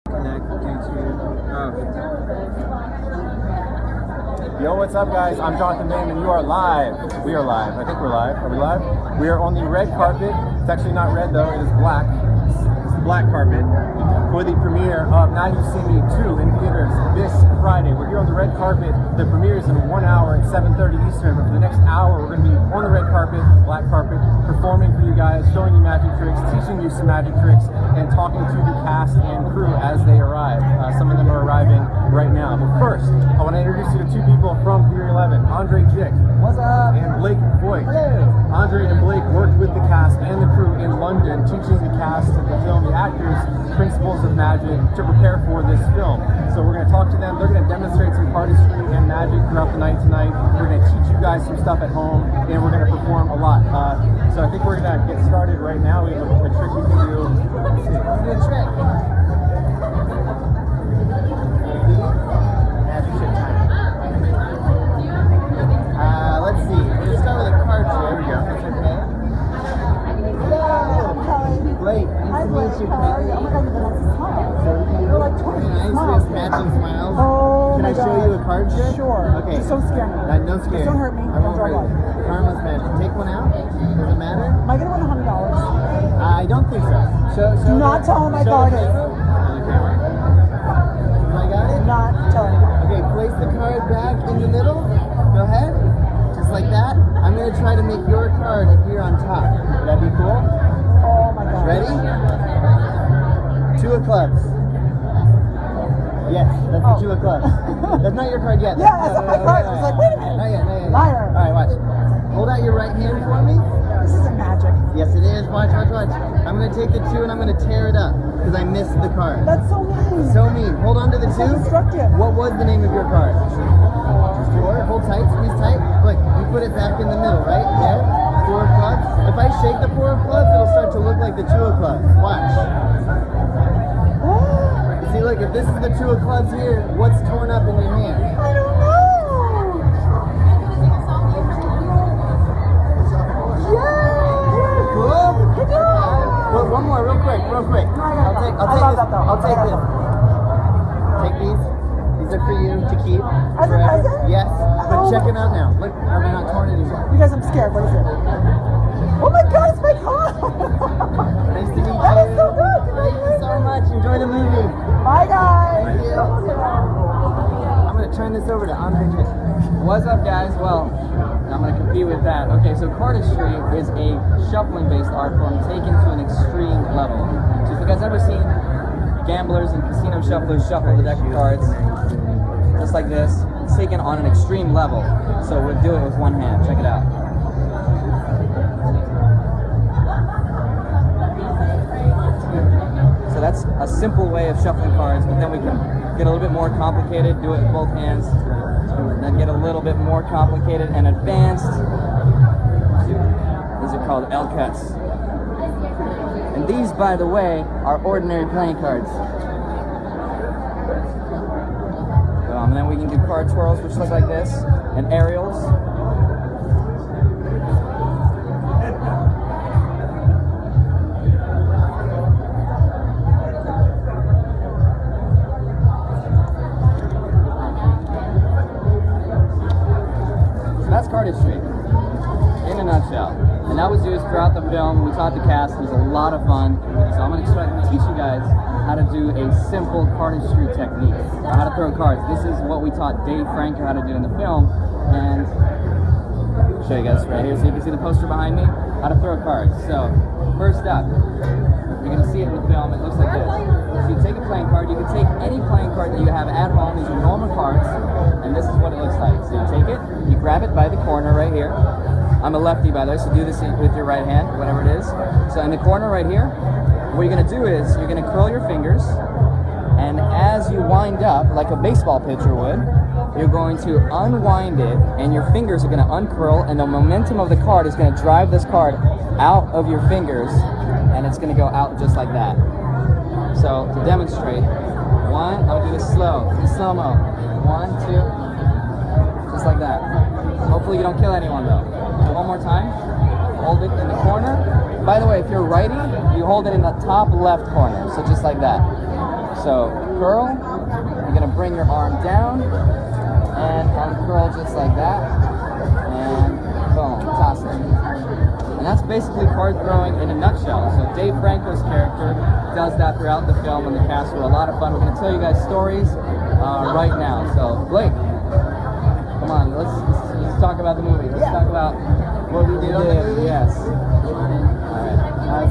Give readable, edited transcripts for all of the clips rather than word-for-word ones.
Connect YouTube. Yo, what's up, guys? I'm Jonathan Bain, and you are live. We are live. I think we're live. Are we live? We are on the red carpet. It's actually not red, though. It is black. It's the black carpet for the premiere of Now You See Me 2 in theaters this Friday. We're here on the red carpet. The premiere is in 1 hour at 7:30 Eastern. But for the next hour, we're going to be on the red carpet, black carpet, performing for you guys, showing you magic tricks, teaching you some magic tricks, and talking to the cast and crew as they arrive. Some of them are arriving right now. But first, I want to introduce you to two people from Theater 11. Andre Jick. What's up? And Blake Voigt. Hello. Andre and Blake worked with the cast and the crew in London, teaching the cast of the film, the actors, principles of magic to prepare for this film. So we're going to talk to them. They're going to demonstrate some cardistry and magic throughout the night tonight. We're going to teach you guys some stuff at home, and we're going to perform a lot. So I think we're going to get started right now. We have a trick we can do. Let's see. Let's do a trick. Magic trick time. Let's see. We're going to start with a card trick. There we go. Okay. Hello, Blake, nice to meet you. oh my God, you're the nicest smile. You're like 20 Nice, smiles. matching smiles. Oh Can my I show God. you a card trick? Sure. Okay. Just don't scare me. No scare. Just don't hurt me. I Don't won't draw hurt blood. you. Karma's magic. Take one out. Does it matter? Am I gonna win $100? I don't think so. Do not tell him I card it. I got it? Not telling him. Okay, place the card back in the middle. Go ahead. Just like that. I'm going to try to make your card appear on top. Would that be cool? Oh my God. Ready? 2 of clubs. Yes, that's the 2 of clubs. That's not your card yet. Yeah, that's not my card. I was like, wait a minute. Not yet. Liar. All right, watch. Hold out your right hand for me. This isn't magic. Yes, it is. Watch. I'm going to take the 2 and I'm going to tear it up because I missed the card. That's so mean. So mean. Hold on to the 2. So destructive. What was the name of your card? 4. Hold tight. Squeeze tight. Look, you put it back in the middle, right? There. 4 of clubs. If I shake the 4 of clubs, it'll start to look like the 2 of clubs. Watch. See, look, if this is the 2 of clubs here, what's torn up in your hand? I don't know. Cool. Well, one more, real quick. I'll take this. Take these. These are for you to keep. As a present? Yes. But Oh. check them out now. Look, are they not torn anymore? You guys, I'm scared. What is it? Oh my God, it's my card. Nice to meet you. That is so good. Thank you so much. Enjoy the movie. Bye, guys. Thank you. I'm going to turn this over to Andre. What's up, guys? Well, I'm going to compete with that. Okay, so cardistry is a shuffling-based art form taken to an extreme level. So if you guys ever seen gamblers and casino shufflers shuffle the deck of cards, just like this, it's taken on an extreme level. So we'll do it with one hand. Check it out. So that's a simple way of shuffling cards, but then we can get a little bit more complicated, do it with both hands, and then get a little bit more complicated and advanced. These are called El Cuts. And these, by the way, are ordinary playing cards. And then we can do card twirls, which look like this, and aerials. So that's cardistry, in a nutshell. And that was used throughout the film. We taught the cast. It was a lot of fun. So I'm going to teach you guys how to do a simple cardistry technique, or how to throw cards. This is what we taught Dave Franco how to do in the film, and I'll show you guys right here so you can see the poster behind me, how to throw cards. So, first up, you're going to see it in the film, it looks like this. So you take a playing card, you can take any playing card that you have at home, these are normal cards, and this is what it looks like. So you take it, you grab it by the corner right here. I'm a lefty, by the way, so do this with your right hand, whatever it is. So in the corner right here, what you're going to do is you're going to curl your fingers, and as you wind up, like a baseball pitcher would, you're going to unwind it, and your fingers are going to uncurl, and the momentum of the card is going to drive this card out of your fingers, and it's going to go out just like that. So to demonstrate, I'm going to do this slow, slow-mo. 1, 2, just like that. Hopefully you don't kill anyone though. One more time. Hold it in the corner. By the way, if you're righty, you hold it in the top left corner. So just like that. So curl, you're gonna bring your arm down and uncurl just like that, and boom, toss it. And that's basically card throwing in a nutshell. So Dave Franco's character does that throughout the film, and the cast were a lot of fun. We're gonna tell you guys stories right now. So Blake, come on, let's talk about the movie. Let's talk about what we did on the movie. Yes.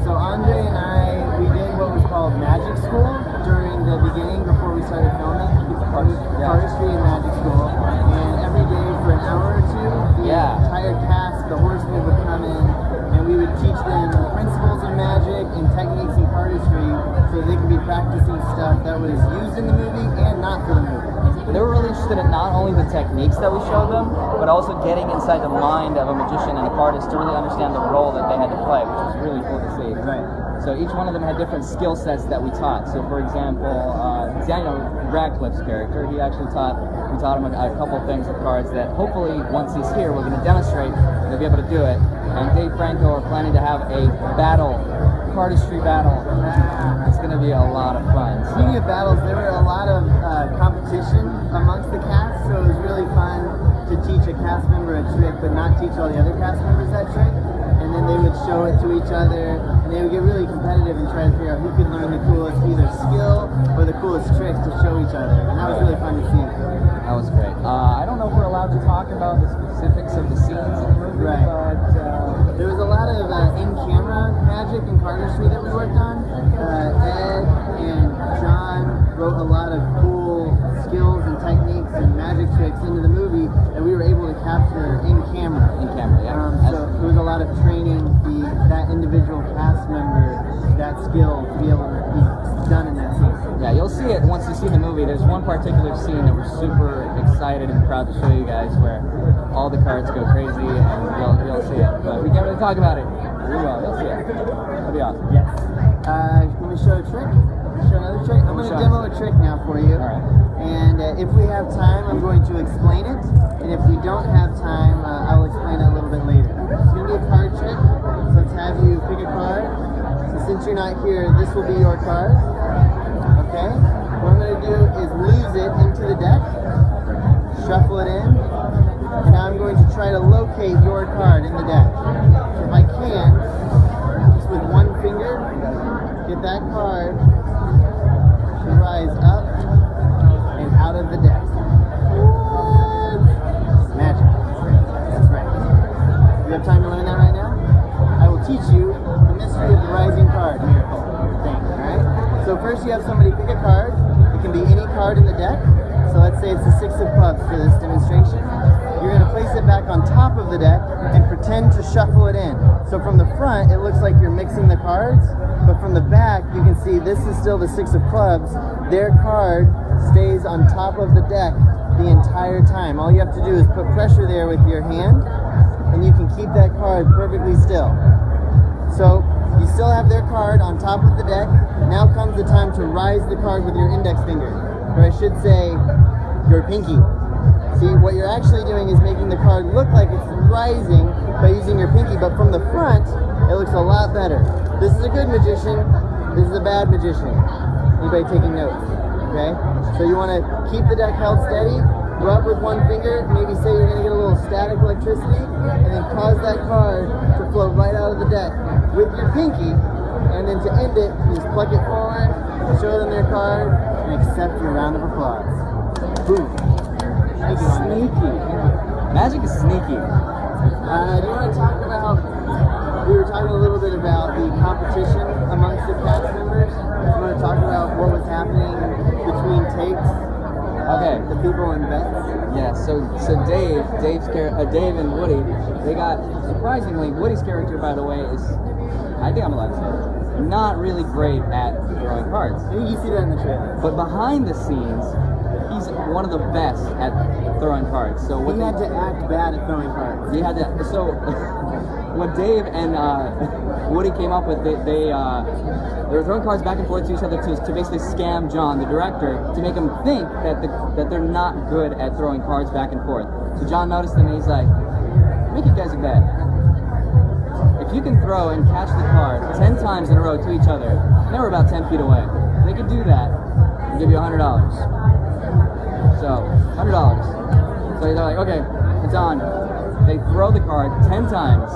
So Andre and I, we did what was called magic school during the beginning before we started filming. Cardistry and magic school. And every day for an hour or two, the entire cast, the horsemen would come in, and we would teach them principles of magic and techniques in cardistry so they could be practicing stuff that was used in the movie and not for the movie. They were really interested in not only the techniques that we showed them, but also getting inside the mind of a magician and a cardist to really understand the role that they had to play, which was really cool to see. Right. So each one of them had different skill sets that we taught. So for example, Daniel Radcliffe's character, we taught him a couple things with cards that hopefully once he's here, we're going to demonstrate, and he'll be able to do it. And Dave Franco are planning to have a battle, cardistry battle. It's going to be a lot of fun. Speaking of battles, there were a lot of competition amongst the cast, so it was really fun to teach a cast member a trick, but not teach all the other cast members that trick. And then they would show it to each other, and they would get really competitive and try to figure out who could learn the coolest either skill or the coolest tricks to show each other. And that was really fun to see. That was great. I don't know if we're allowed to talk about the specifics of the scenes in the movie, right. But there was a lot of in-camera magic and cardistry that we worked on. Ed and John wrote a lot of cool skills and techniques and magic tricks into the movie that we were able to capture in camera. In camera, yeah. So there was a lot of training that individual cast member, that skill to be able to be done in that scene. Yeah, you'll see it once you see the movie. There's one particular scene that we're super excited and proud to show you guys where all the cards go crazy, and you'll see it. But we can't really talk about it. We will. You'll see it. It'll be awesome. Yes. Let me show a trick. Show another trick. I'm going to demo a trick now for you. All right. And if we have time, I'm going to explain it. And if we don't have time, I'll explain it a little bit later. It's going to be a card trick. So let's have you pick a card. So since you're not here, this will be your card. Okay? What I'm going to do is lose it into the deck. Shuffle it in. And now I'm going to try to locate your card in the deck. If I can, just with one finger, get that card to rise up and out of the deck. Magic. That's right. You have time to learn that right now? I will teach you the mystery of the rising card miracle thing, alright? So first you have somebody pick a card. It can be any card in the deck. So let's say it's the 6 of clubs for this demonstration. You're going to place it back on top of the deck and pretend to shuffle it in. So from the front, it looks like you're mixing the cards, but from the back, you can see this is still the 6 of clubs. Their card stays on top of the deck the entire time. All you have to do is put pressure there with your hand, and you can keep that card perfectly still. So you still have their card on top of the deck. Now comes the time to rise the card with your index finger, or I should say, your pinky. See, what you're actually doing is making the card look like it's rising by using your pinky, but from the front, it looks a lot better. This is a good magician, this is a bad magician. Anybody taking notes? Okay? So you want to keep the deck held steady, rub with one finger, maybe say you're going to get a little static electricity, and then cause that card to float right out of the deck with your pinky, and then to end it, you just pluck it forward, show them their card, and accept your round of applause. Boom. Sneaky. Magic is sneaky. Do you want to talk about, we were talking a little bit about the competition amongst the cast members. Do you want to talk about what was happening between takes? Okay. The people in bets? Yeah, so Dave and Woody, they got, surprisingly, Woody's character, by the way, is, I think I'm allowed to say it, not really great at throwing cards. I think you see that in the trailer. But behind the scenes, he's one of the best at throwing cards. So what he had to act bad at throwing cards. He had to. So what Dave and Woody came up with, they were throwing cards back and forth to each other to basically scam John, the director, to make him think that they're not good at throwing cards back and forth. So John noticed them and he's like, "Make you guys a bet. If you can throw and catch the card 10 times in a row to each other, and they were about 10 feet away, they could do that. I'll give you $100. So, $100. So they're like, okay, it's on. They throw the card 10 times.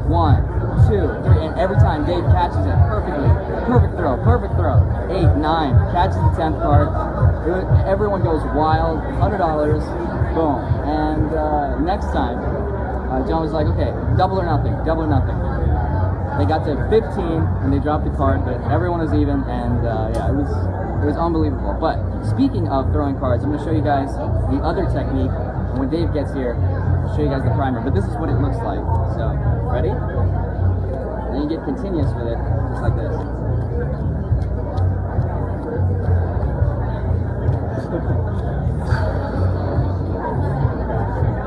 1, 2, 3, and every time Dave catches it perfectly. Perfect throw, perfect throw. 8, 9, catches the 10th card. Everyone goes wild. $100. Boom. And next time, John was like, okay, double or nothing, double or nothing. They got to 15 and they dropped the card, but everyone was even, and yeah, it was unbelievable. But speaking of throwing cards, I'm going to show you guys the other technique. And when Dave gets here, I'll show you guys the primer. But this is what it looks like. So, ready? And you get continuous with it, just like this.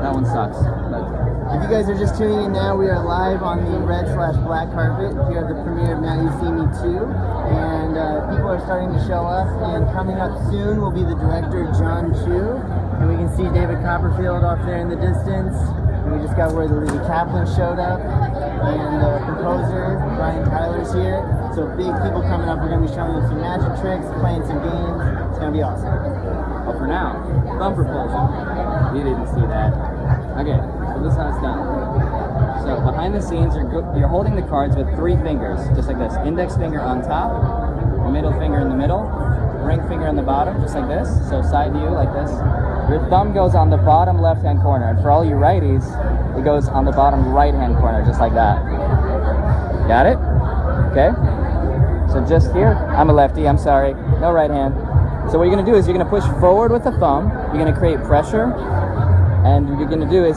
That one sucks. But if you guys are just tuning in now, we are live on the red/black carpet here at the premiere of Now You See Me Too. And people are starting to show up. And coming up soon will be the director, John Chu. And we can see David Copperfield off there in the distance. And we just got word that Lizzie Kaplan showed up. And the composer, Brian Tyler's here. So big people coming up. We're going to be showing them some magic tricks, playing some games. It's going to be awesome. well, for now, thumb propulsion. You didn't see that. Okay, so this is how it's done. So behind the scenes, you're holding the cards with 3 fingers, just like this. Index finger on top, middle finger in the middle, ring finger on the bottom, just like this. So side view, like this. Your thumb goes on the bottom left-hand corner, and for all you righties, it goes on the bottom right-hand corner, just like that. Got it? Okay. So just here, I'm a lefty, I'm sorry, no right hand. So what you're gonna do is you're gonna push forward with the thumb, you're gonna create pressure, and what you're gonna do is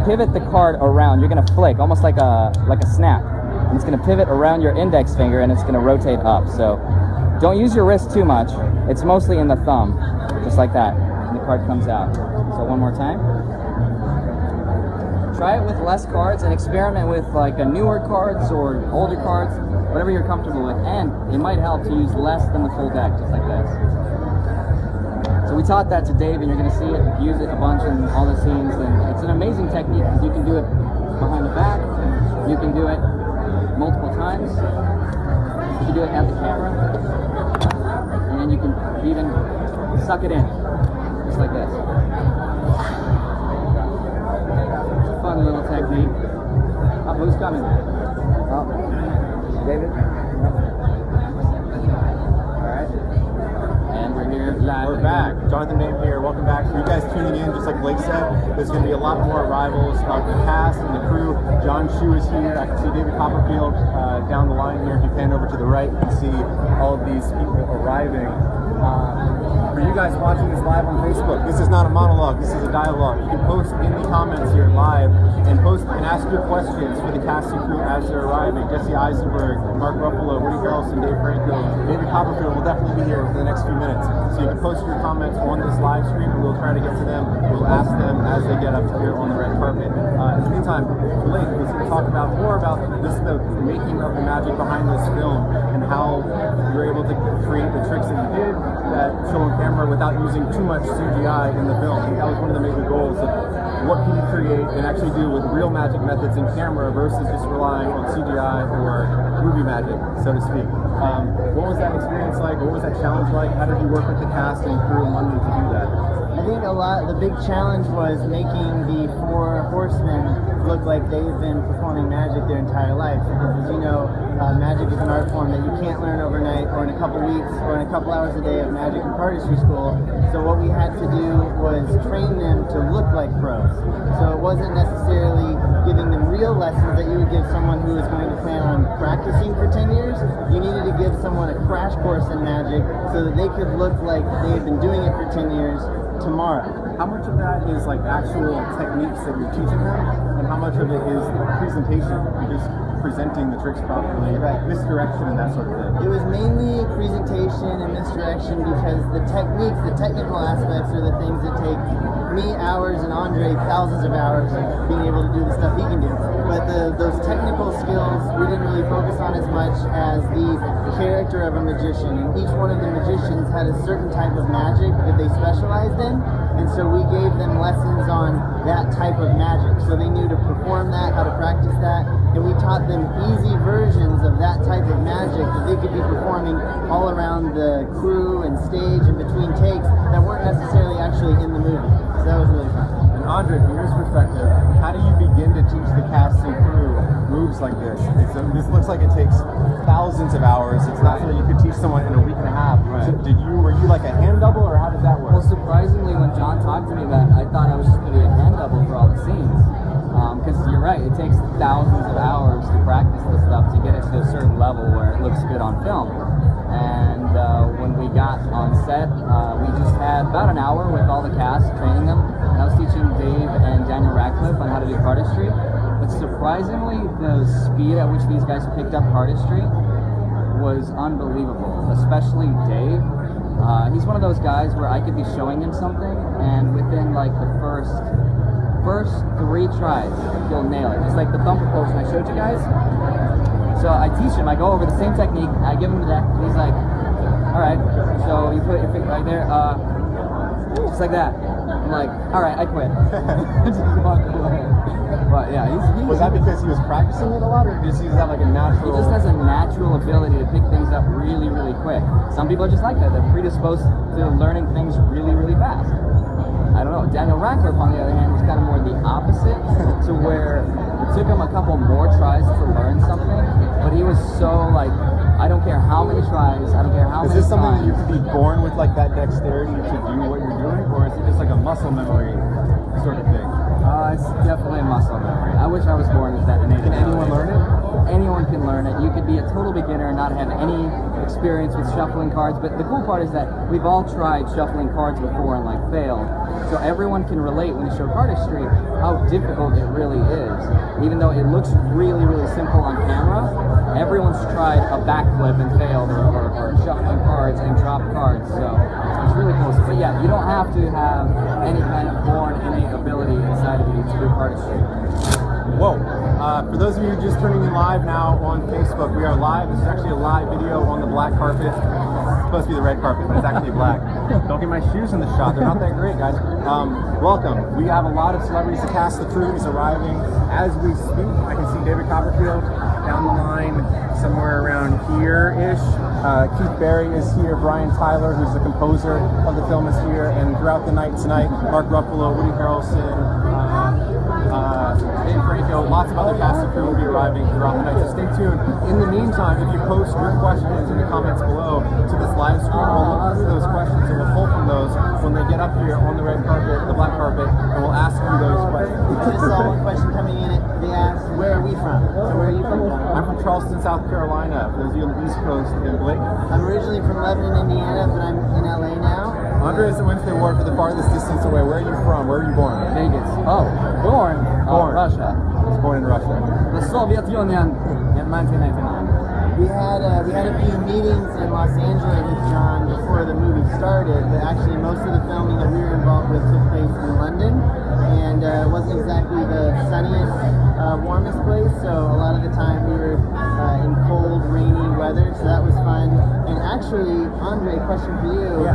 pivot the card around. You're gonna flick, almost like a snap. And it's gonna pivot around your index finger and it's gonna rotate up. So don't use your wrist too much. It's mostly in the thumb, just like that. And the card comes out. So one more time. Try it with less cards and experiment with like newer cards or older cards, whatever you're comfortable with. And it might help to use less than the full deck, just like this. So we taught that to Dave, and you're going to see it, use it a bunch in all the scenes. And it's an amazing technique because you can do it behind the back, you can do it multiple times, you can do it at the camera, and then you can even suck it in, just like this. It's a fun little technique. Oh, who's coming? Oh, David? We're back. Jonathan Bain here. Welcome back. For you guys tuning in, just like Blake said, there's going to be a lot more arrivals of the cast and the crew. John Chu is here. I can see David Copperfield down the line here. If you pan over to the right, you can see all of these people arriving. For you guys watching this live on Facebook, this is not a monologue, this is a dialogue. You can post in the comments here live and post and ask your questions for the cast and crew as they're arriving. Jesse Eisenberg, Mark Ruffalo, Woody Harrelson, Dave Franco, David Copperfield will definitely be here for the next few minutes. So you can post your comments on this live stream and we'll try to get to them. We'll ask them as they get up here on the red carpet. In the meantime, Blake was going to talk more about this, the making of the magic behind this film and how you're able to create the tricks that you did that show on camera without using too much CGI in the film. I think that was one of the major goals of what can you create and actually do with real magic methods in camera versus just relying on CGI or movie magic, so to speak. What was that experience like? What was that challenge like? How did you work with the cast and crew in London to do that? I think the big challenge was making the 4 horsemen look like they've been performing magic their entire life. Because as you know, magic is an art form that you can't learn overnight or in a couple weeks or in a couple hours a day of magic and cardistry school. So what we had to do was train them to look like pros. So it wasn't necessarily giving them real lessons that you would give someone who is going to plan on practicing for 10 years. You needed to give someone a crash course in magic so that they could look like they had been doing it for 10 years tomorrow. How much of that is like actual techniques that you're teaching them, and how much of it is presentation? You're just presenting the tricks properly, right. Misdirection and that sort of thing. It was mainly presentation and misdirection because the techniques, the technical aspects are the things that take me hours and Andre thousands of hours of being able to do the stuff he can do. But those technical skills we didn't really focus on as much as the character of a magician. And each one of the magicians had a certain type of magic that they specialized in. And so we gave them lessons on that type of magic. So they knew to perform that, how to practice that. And we taught them easy versions of that type of magic that they could be performing all around the crew and stage and between necessarily actually in the movie. So that was really fun. And Andre, from your perspective, how do you begin to teach the cast and crew moves like this? This looks like it takes thousands of hours. It's not something you could teach someone in a week and a half. Right. So were you like a hand double, or how does that work? Well, surprisingly, when John talked to me about it, I thought I was just going to be a hand double for all the scenes. Because you're right, it takes thousands of hours to practice this stuff to get it to a certain level where it looks good on film. And when we got on set, we just had about an hour with all the cast training them. And I was teaching Dave and Daniel Radcliffe on how to do cardistry. But surprisingly, the speed at which these guys picked up cardistry was unbelievable, especially Dave. He's one of those guys where I could be showing him something, and within like the first 3 tries, he'll nail it. Just like the bumper potion I showed you guys. So I teach him, I go over the same technique, I give him the deck, and he's like, alright, so you put your finger right there, just like that. I'm like, alright, I quit. Just walk away. But yeah, he's Was that because he was practicing it a lot, or does he have like a natural... He just has a natural ability to pick things up really, really quick. Some people are just like that. They're predisposed to learning things really, really fast. I don't know. Daniel Radcliffe, on the other hand, was kind of more the opposite, to where it took him a couple more tries to learn something, but he was so like, I don't care how many tries, I don't care how many times. Is this something that you could be born with, like that dexterity to do what you're doing, or is it just like a muscle memory sort of thing? It's definitely a muscle memory. I wish I was born with that innate ability. Can anyone learn it? Anyone can learn it. You could be a total beginner and not have any experience with shuffling cards, but the cool part is that we've all tried shuffling cards before and like failed. So everyone can relate when you show cardistry how difficult it really is. Even though it looks really, really simple on camera, everyone's tried a backflip and failed, or shuffling cards and dropped cards. So it's really cool. But yeah, you don't have to have any kind of born innate ability inside of you to do cardistry. Whoa. For those of you just turning in live now on Facebook, we are live. This is actually a live video on the black carpet. It's supposed to be the red carpet, but it's actually black. Don't get my shoes in the shot. They're not that great, guys. Welcome. We have a lot of celebrities. The cast, the crew is arriving as we speak. I can see David Copperfield down the line somewhere around here-ish. Keith Barry is here. Brian Tyler, who's the composer of the film, is here. And throughout the night tonight, Mark Ruffalo, Woody Harrelson, Dave Franco, lots of other cast and crew will be arriving throughout the night, so stay tuned. In the meantime, if you post your questions in the comments below to this live stream, we'll look through those questions and we'll pull from those when they get up here on the red carpet, the black carpet, and we'll ask you those questions. I just saw one question coming in. They asked, where are we from? So where are you from, John? I'm from Charleston, South Carolina. For those of you on the East Coast, and Blake. I'm originally from Lebanon, Indiana, but I'm in LA now. Andre is the Wednesday Award for the farthest distance away. Where are you from? Where are you born? Vegas. Oh, born. Russia. I was born in Russia. The Soviet Union in 1999. We had a few meetings in Los Angeles with John before the movie started, but actually most of the filming that we were involved with took place in London, and it wasn't exactly the sunniest, warmest place, so a lot of the time we were in cold, rainy weather, so that was fun. And actually, Andre, question for you,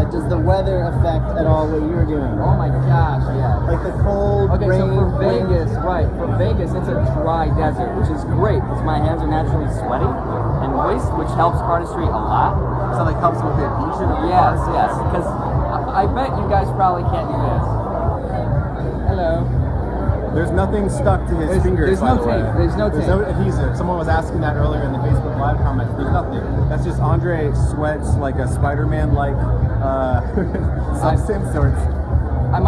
does the weather affect at all what you're doing? Oh my gosh, yeah. Like the cold, Okay, rain, so for wind? Vegas, right, for Vegas, it's a dry desert, which is great, because my hands are naturally sweaty and moist, which helps cardistry a lot. So like helps with the adhesion of the Yes, cards? yes, because I bet you guys probably can't do this. Hello. There's nothing stuck to his fingers, there's by no the way. tape. There's no tape. There's no adhesive. Someone was asking that earlier in the Facebook Live comments. There's nothing. That's just Andre sweats like a Spider-Man-like substance, or it's... I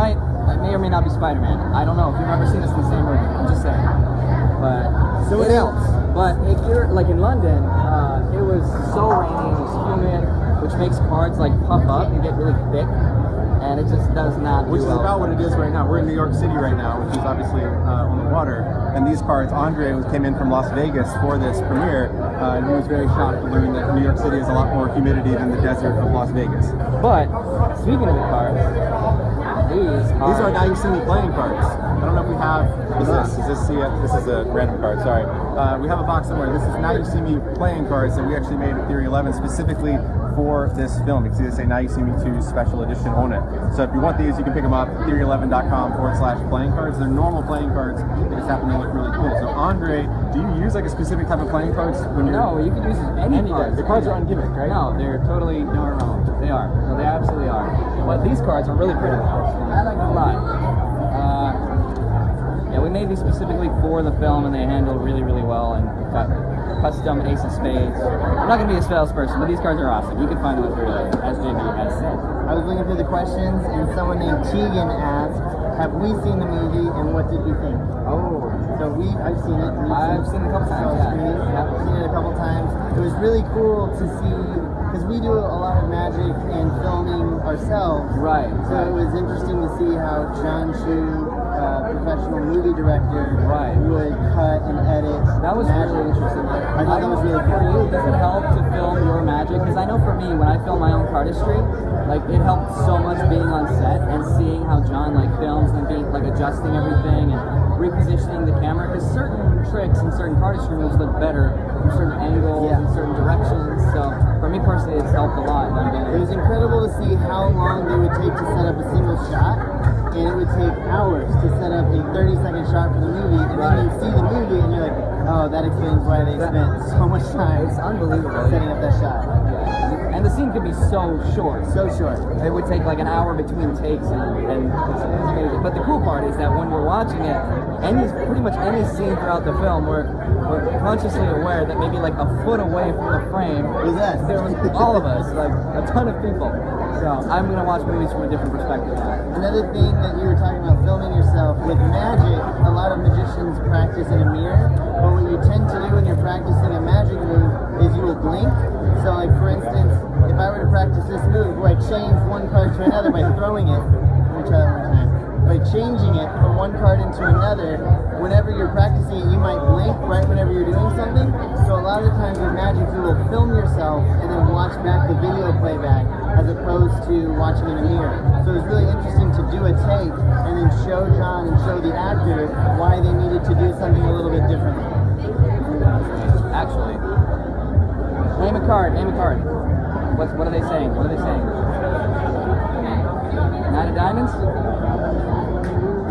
may or may not be Spider-Man. I don't know if you've ever seen us in the same room. I'm just saying. But So it helps. But if you're like in London, it was so rainy, it was humid, which makes cards like puff up and get really thick, and it just does not Which do is well. about what it is right now. We're in New York City right now, which is obviously on the water. And these cards, Andre came in from Las Vegas for this premiere, and he was very shocked to learn that New York City has a lot more humidity than the desert of Las Vegas. But speaking of the cards, these are Now You See Me playing cards. I don't know if we have. This is a random card. Sorry. We have a box somewhere. This is Now You See Me playing cards that we actually made at Theory 11 specifically for this film. You can see they say Now You See Me 2 Special Edition on it. So if you want these, you can pick them up. Theory11.com/playing cards. They're normal playing cards. They just happen to look really cool. So Andre, do you use like a specific type of playing cards when you're? No, you can use any cards. The cards are on gimmick, right? No, they're totally wrong. They are. No, they absolutely are. But these cards are really pretty. I like them a lot. Yeah, we made these specifically for the film, and they handle really, really well. And we've got custom Ace of Spades. I'm not going to be a salesperson, but these cards are awesome. You can find them for as JB has said. I was looking through the questions, and someone named Tegan asked, "Have we seen the movie, and what did we think?" Oh, So I've seen it. I've seen it a couple times. Yeah. I've seen it a couple times. It was really cool to see, because we do a lot of magic and filming ourselves. Right. So it was interesting to see how John Chu, professional movie director, Right. would cut and edit. That was magic. really interesting. I thought that was really For cool. you, does it help to film your magic? Because I know for me, when I film my own cardistry, like it helped so much being on set and seeing how John like films and being like adjusting everything and repositioning the camera. Because certain tricks and certain cardistry moves look better from certain angles and certain directions. So for me personally, it's helped a lot. It was incredible to see how long they would take to set up a single shot, and it would take hours to set up a 30-second shot for the movie, and then you see the movie and you're like, oh, that explains why they spent so much time. It's unbelievable. Setting up that shot. Yeah. And the scene could be so short. So short. It would take like an hour between takes, and it's amazing. But the cool part is that when we're watching it, pretty much any scene throughout the film, we're consciously aware that maybe like a foot away from the frame, there was all of us, like a ton of people. So I'm gonna watch movies from a different perspective now. Another thing that you were talking about, filming yourself with magic, a lot of magicians practice in a mirror, but what you tend to do when you're practicing a magic move is you will blink. So like for instance, if I were to practice this move where I change one card to another by throwing it, let me try that one more time. By changing it from one card into another, whenever you're practicing it, you might blink right whenever you're doing something. So a lot of the times with magic, you will film yourself and then watch back the video playback as opposed to watching in a mirror. So it was really interesting to do a take and then show John and show the actor why they needed to do something a little bit differently. Actually, name a card. Name a card. What are they saying? What are they saying? Nine of Diamonds?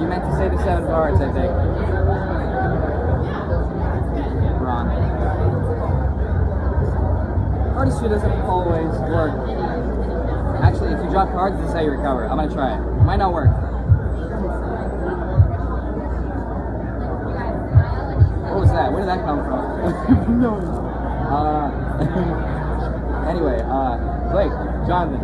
You meant to say the 7 cards, I think. Wrong. Cardistry doesn't always work. Actually, if you drop cards, this is how you recover. I'm gonna try it. Might not work. What was that? Where did that come from? No. Anyway, Blake, Jonathan.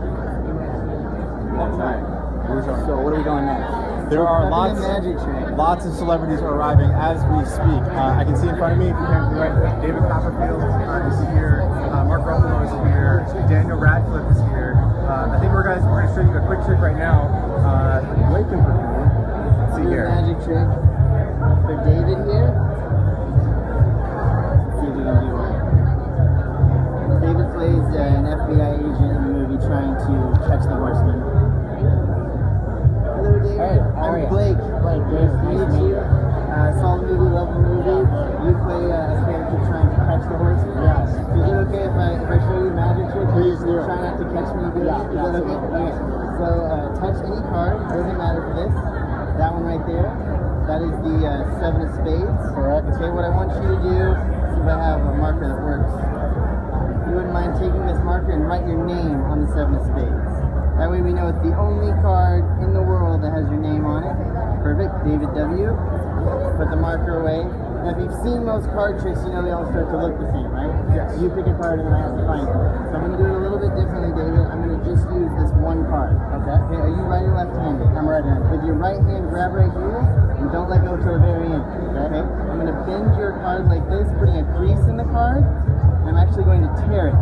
Alright. So what are we going next? There are Magic trick. lots of celebrities are arriving as we speak. I can see in front of me, if you can right, David Copperfield is here, Mark Ruffalo is here, Daniel Radcliffe is here. I think we're going to show you a quick trick right now. Blake can perform. Let's see here. Magic trick for David here. Let's see if we can do one. David plays an FBI agent in the movie trying to catch the horseman. Hello, David. Hey, how are I'm you? Blake. Nice to meet you. Saw the movie, love the movie. You play a character trying to catch the horseman. Yes. Is it okay if I show you a magic trick? Please do. Try not to catch me. Is that okay? absolutely. Okay. So touch any card. Doesn't matter for this. That one right there. That is the 7 of spades. Correct. Okay. What I want you to do, see if I have a marker that works. You wouldn't mind taking this marker and write your name on the 7 of spades. That way we know it's the only card in the world that has your name on it. Perfect. David W. Put the marker away. Now if you've seen most card tricks, you know they all start to look the same, right? Yes. You pick a card and then I have to find it. So I'm going to do it a little bit differently, David. I'm going to just use this one card. Okay. Are you right or left-handed? I'm right-handed. With your right hand, grab right here and don't let go till the very end. Okay? I'm going to bend your card like this, putting a crease in the card. I'm actually going to tear it.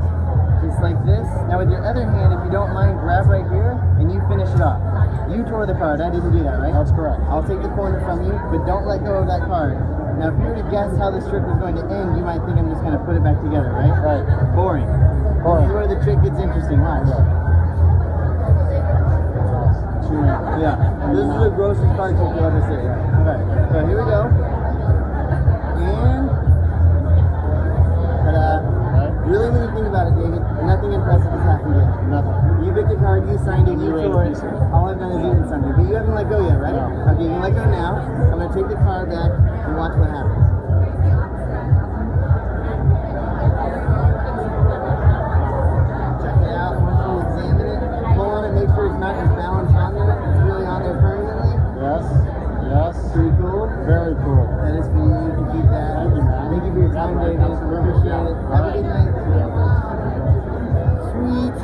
Just like this. Now with your other hand, if you don't mind, grab right here and you finish it off. You tore the card. I didn't do that, right? That's correct. I'll take the corner from you, but don't let go of that card. Now if you were to guess how this trick was going to end, you might think I'm just going to put it back together, right? Right. Boring. Boring. This is where the trick gets interesting. Watch. Yeah. And this is the grossest card trick you'll ever see. Okay. So here we go. And ta-da. Really, when you think about it, David, nothing impressive has happened yet. Nothing. You picked a card, you signed it, you tore it. All I've done is eaten something. But you haven't let go yet, right? No. Okay, you can let go now. I'm going to take the card back and watch what happens. Check it out. Once you examine it, pull on it, make sure it's not in his back. time, David. Appreciate it. Have a good night. Sweet.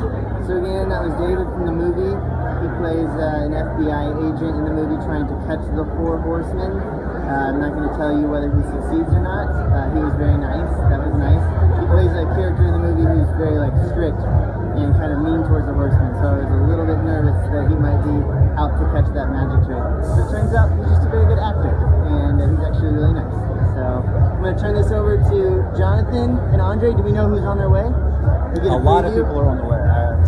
So again, that was David from the movie. He plays an FBI agent in the movie trying to catch the 4 horsemen. I'm not going to tell you whether he succeeds or not. He was very nice. That was nice. He plays a character in the movie who's very strict and kind of mean towards the horsemen. So I was a little bit nervous that he might be out to catch that magic trick. But it turns out he's just a very good actor, and he's actually really nice. So I'm going to turn this over to Jonathan and Andre. Do we know who's on their way? A lot of people are on the way.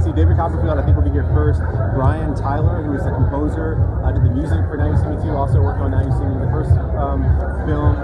See, David Copperfield, I think, will be here first. Brian Tyler, who is the composer, did the music for Now You See Me Too, also worked on Now You See Me, the first film.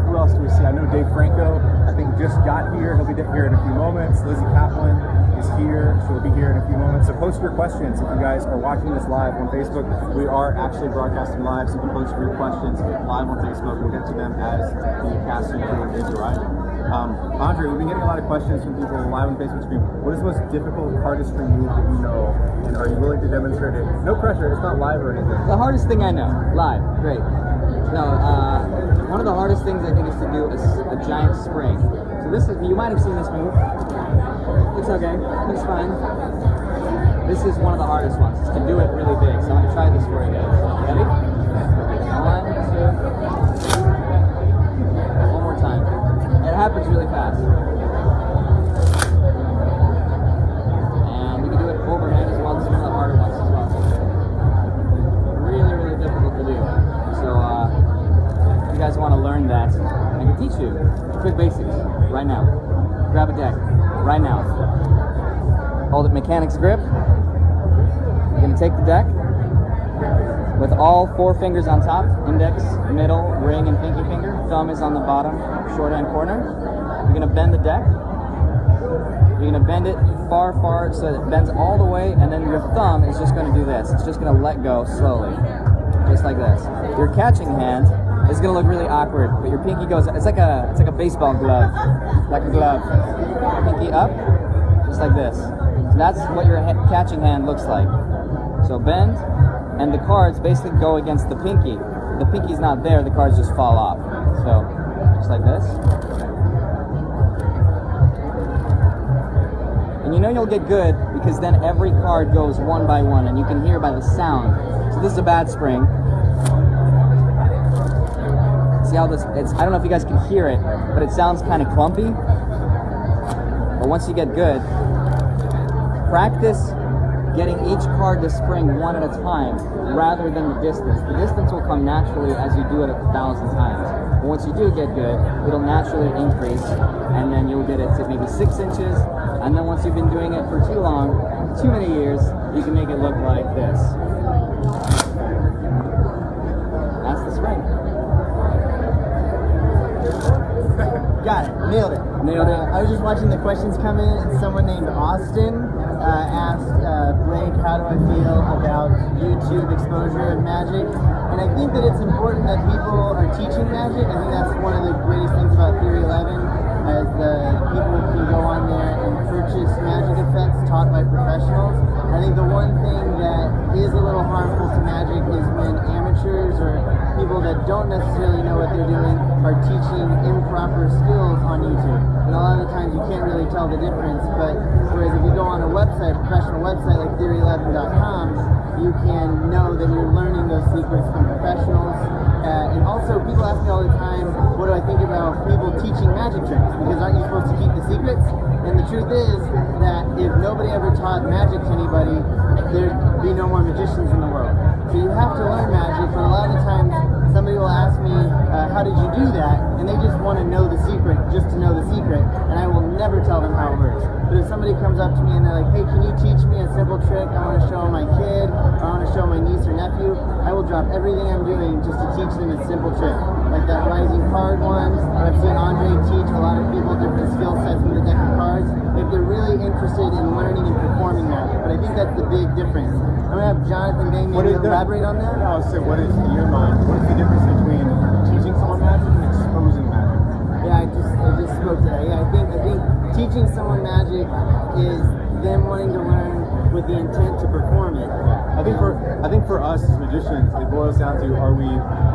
Who else do we see? I know Dave Franco, I think, just got here. He'll be here in a few moments. Lizzie Kaplan is here. She'll be here in a few moments. So post your questions if you guys are watching this live on Facebook. We are actually broadcasting live, so you can post your questions live on Facebook. We'll get to them as the cast and crew is arriving. Andre, we've been getting a lot of questions from people live on Facebook stream. What is the most difficult cardistry move that you know, and are you willing to demonstrate it? No pressure, it's not live or anything. The hardest thing I know, live, great. No, one of the hardest things I think is to do a giant spring. So this is, you might have seen this move. It's okay, it's fine. This is one of the hardest ones, is to do it really big. So I'm gonna try this for you guys. Ready? 1, 2. One more time. It happens really fast. And you can do it overhand as well. This is one of the harder ones as well. Really, really difficult to do. So if you guys want to learn that, I can teach you quick basics right now. Grab a deck right now. Hold it mechanics grip. You're going to take the deck with all 4 fingers on top, index, middle, ring, and pinky finger. Thumb is on the bottom, short hand corner. You're going to bend the deck. You're going to bend it far, far so that it bends all the way, and then your thumb is just going to do this. It's just going to let go slowly, just like this. Your catching hand is going to look really awkward, but your pinky goes, it's like a baseball glove, like a glove. Pinky up, just like this. So that's what your catching hand looks like. So bend, and the cards basically go against the pinky. The pinky's not there, the cards just fall off. So, just like this. And you know you'll get good because then every card goes one by one, and you can hear by the sound. So this is a bad spring. See how this, I don't know if you guys can hear it, but it sounds kind of clumpy. But once you get good, practice getting each card to spring one at a time rather than the distance. The distance will come naturally as you do it 1,000 times. But once you do get good, it'll naturally increase, and then you'll get it to maybe 6 inches, and then once you've been doing it for too long, too many years, you can make it look like this. That's the spring. Got it. Nailed it. Nailed it. I was just watching the questions come in, and someone named Austin asked Blake, how do I feel about YouTube exposure of magic? And I think that it's important that people are teaching magic. I think that's one of the greatest things about Theory 11, as people can go on there and purchase magic effects taught by professionals. I think the one thing that is a little harmful to magic is when amateurs or people that don't necessarily know what they're doing are teaching improper skills on YouTube. And a lot of the times you can't really tell the difference, but whereas if you go on a website, a professional website like theory11.com, you can know that you're learning those secrets from professionals. And also, people ask me all the time, what do I think about people teaching magic tricks? Because aren't you supposed to keep the secrets? And the truth is that if nobody ever taught magic to anybody, there'd be no more magicians in the world. So you have to learn magic, but a lot of the times somebody will ask me, how did you do that? And they just want to know the secret, just to know the secret, and I will never tell them how it works. But if somebody comes up to me and they're like, hey, can you teach me a simple trick? I want to show my kid, or I want to show my niece or nephew, I will drop everything I'm doing just to teach them a simple trick. Like that rising card one, I've seen Andre teach a lot of people different skill sets with a deck of cards, if they're really interested in learning and performing magic. But I think that's the big difference. I'm going to have Jonathan maybe elaborate on that. Yeah, I'll say, what is, in your mind, what is the difference between teaching someone magic and exposing magic? Yeah, I just spoke to that. Yeah, I think teaching someone magic is them wanting to learn with the intent to perform it. I think for us as magicians, it boils down to, are we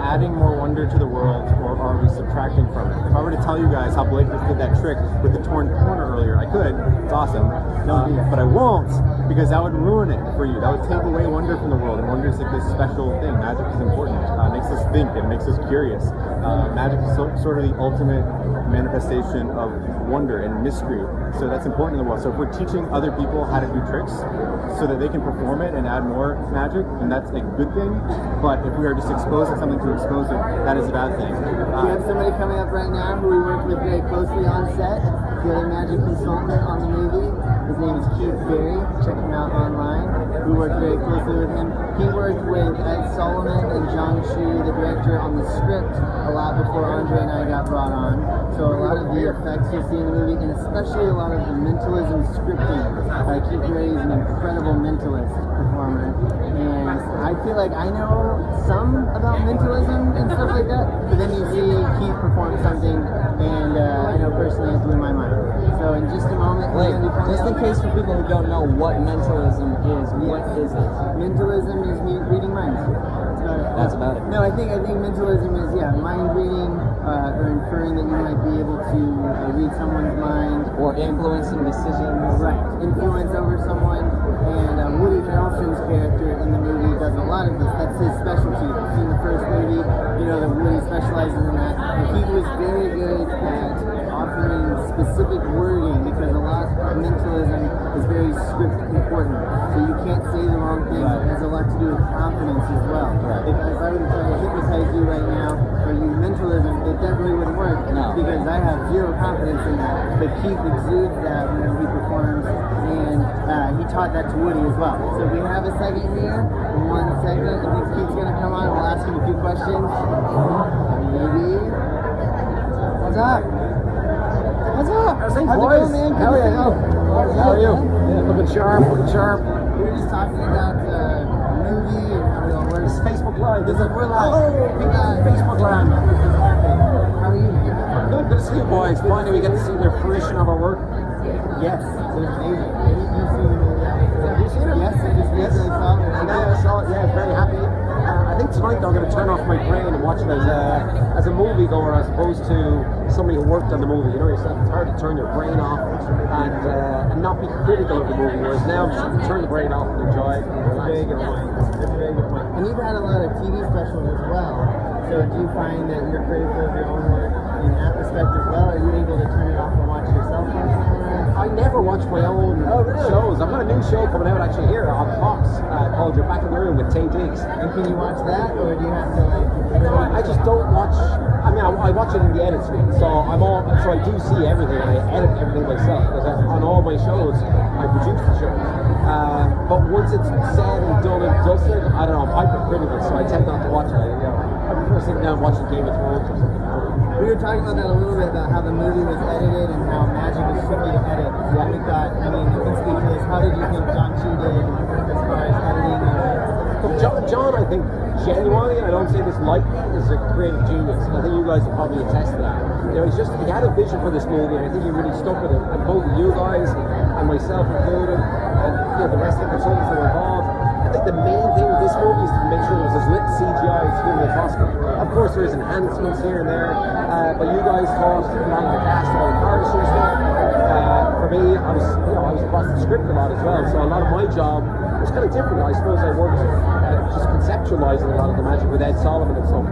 adding more wonder to the world, or are we subtracting from it? If I were to tell you guys how Blake just did that trick with the torn corner earlier, I could. It's awesome. But I won't, because that would ruin it for you. That would take away wonder from the world, and wonder is like this special thing. Magic is important. It makes us think. It makes us curious. Magic is sort of the ultimate manifestation of wonder and mystery. So that's important in the world. So if we're teaching other people how to do tricks so that they can perform it and add more magic, then that's a good thing. But if we are just exposing something to expose it, that is a bad thing. We have somebody coming up right now who we worked with very closely on set, the other magic consultant on the movie. His name is Keith Berry. Check him out online. We worked very closely with him. He worked with Ed Solomon and John Chu, the director, on the script a lot before Andre and I got brought on. So a lot of the effects you'll see in the movie, and especially a lot of the mentalism scripting. Keith Berry is an incredible mentalist performer, and I feel like I know some about mentalism and stuff like that, but then you see Keith perform something, and I know personally it blew my mind. So in just a moment, Just in case for people who don't know what mentalism is, what is it? Mentalism is reading minds. That's about it. No, I think mentalism is mind reading, or inferring that you might be able to read someone's mind, Or influencing decisions. right? Influence over someone. And Woody Harrelson's character in the movie does a lot of this. That's his specialty. If you've seen the first movie, you know that Woody specializes in that. And he was very good at offering specific wording, because a lot of mentalism is very script important. So you can't say the wrong thing. It has a lot to do with confidence as well. If I were to try to hypnotize you right now, or use mentalism, it definitely wouldn't work. No. Because I have zero confidence in that. But Keith exudes that when he performs, and he taught that to Woody as well. So we have a second here. In 1 second, I think Keith's gonna come on and we'll ask him a few questions. Maybe. What's up? What's up? How's things, How's it boys? going, man? Hell yeah. How are you? Yeah. Looking sharp, looking sharp. We were just talking about the movie and how it all works. It's Facebook Live. We're live. We got Facebook Live. How are you? Good to see you boys. Finally, we get to see the fruition of our work. Yes, it was amazing. You've seen the movie? Have you seen it? Yes, I just recently saw it. And I saw it, yeah, very happy. I think tonight though, I'm going to turn off my brain and watch it as a moviegoer as opposed to somebody who worked on the movie. You know yourself, it's hard to turn your brain off and not be critical of the movie, whereas now I'm just going to turn the brain off and enjoy it and relax. It's a very good point. And you've had a lot of TV specials as well. So do you find that you're critical of your own work in that respect as well? Are you able to turn it off and watch yourself on camera? I never watch my own shows. I've got a new show coming out actually here on Fox called You're Back in the Room with Tay Diggs. And can you watch that, or do you have to like? I just don't watch. I mean, I watch it in the edit suite, so I do see everything. I edit everything myself because on all my shows I produce the shows. But once it's said and done and dusted, I don't know. I'm hypercritical, so I tend not to watch it. I prefer sitting down watching Game of Thrones or something. We were talking about that a little bit, about how the movie was edited and how magic is tricky to edit. And we thought, I mean, you can speak to this. How did you think John Chu did as far as editing? John, I think, genuinely, and I don't say this lightly, is a creative genius. And I think you guys will probably attest to that. You know, he had a vision for this movie, and I think he really stuck with it. And both you guys, and myself included, and the rest of the consultants that were involved, I think the main thing with this movie is to make sure there was as little CGI as humanly possible. Of course, there's enhancements here and there, but you guys thought, along the cast, all the cardistry stuff. For me, I was across the script a lot as well, so a lot of my job was kind of different. I suppose I worked just conceptualizing a lot of the magic with Ed Solomon and stuff.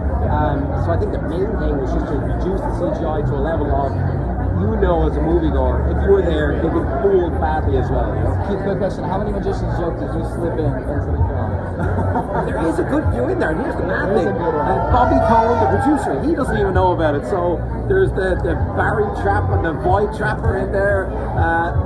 So I think the main thing was just to reduce the CGI to a level of, as a moviegoer, if you were there, you'd be fooled badly as well. Keith, quick question. How many magician's joke did you slip in into the film? There is a good few in there, and here's the mad thing. Bobby Cohn, the producer, he doesn't even know about it. So there's the Barry Trap and the Void Trapper in there.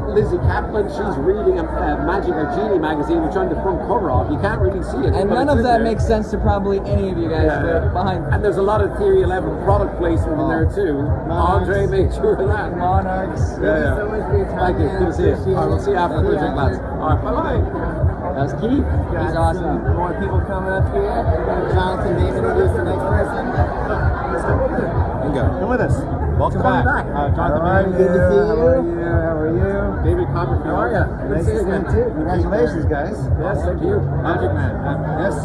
Lizzie Kaplan, she's reading a Magic or Genie magazine, which on the front cover of. You can't really see it. And none of that makes sense to probably any of you guys behind. And there's a lot of Theory 11 product placement in there too. Andre made sure of that. Monarchs. Thank you so much for your time. Thank you. Good to see you. All right, we'll see you after the drink, lads. All right, bye-bye. That's Keith. He's awesome. More people coming up here. Jonathan, may introduce the next person. Bingo. Come with us. Welcome back. Jonathan, Good to see you. How are you? David Copperfield. How are ya? Nice to see you too. Congratulations, guys. Yes, thank you. Magic Man. Yes.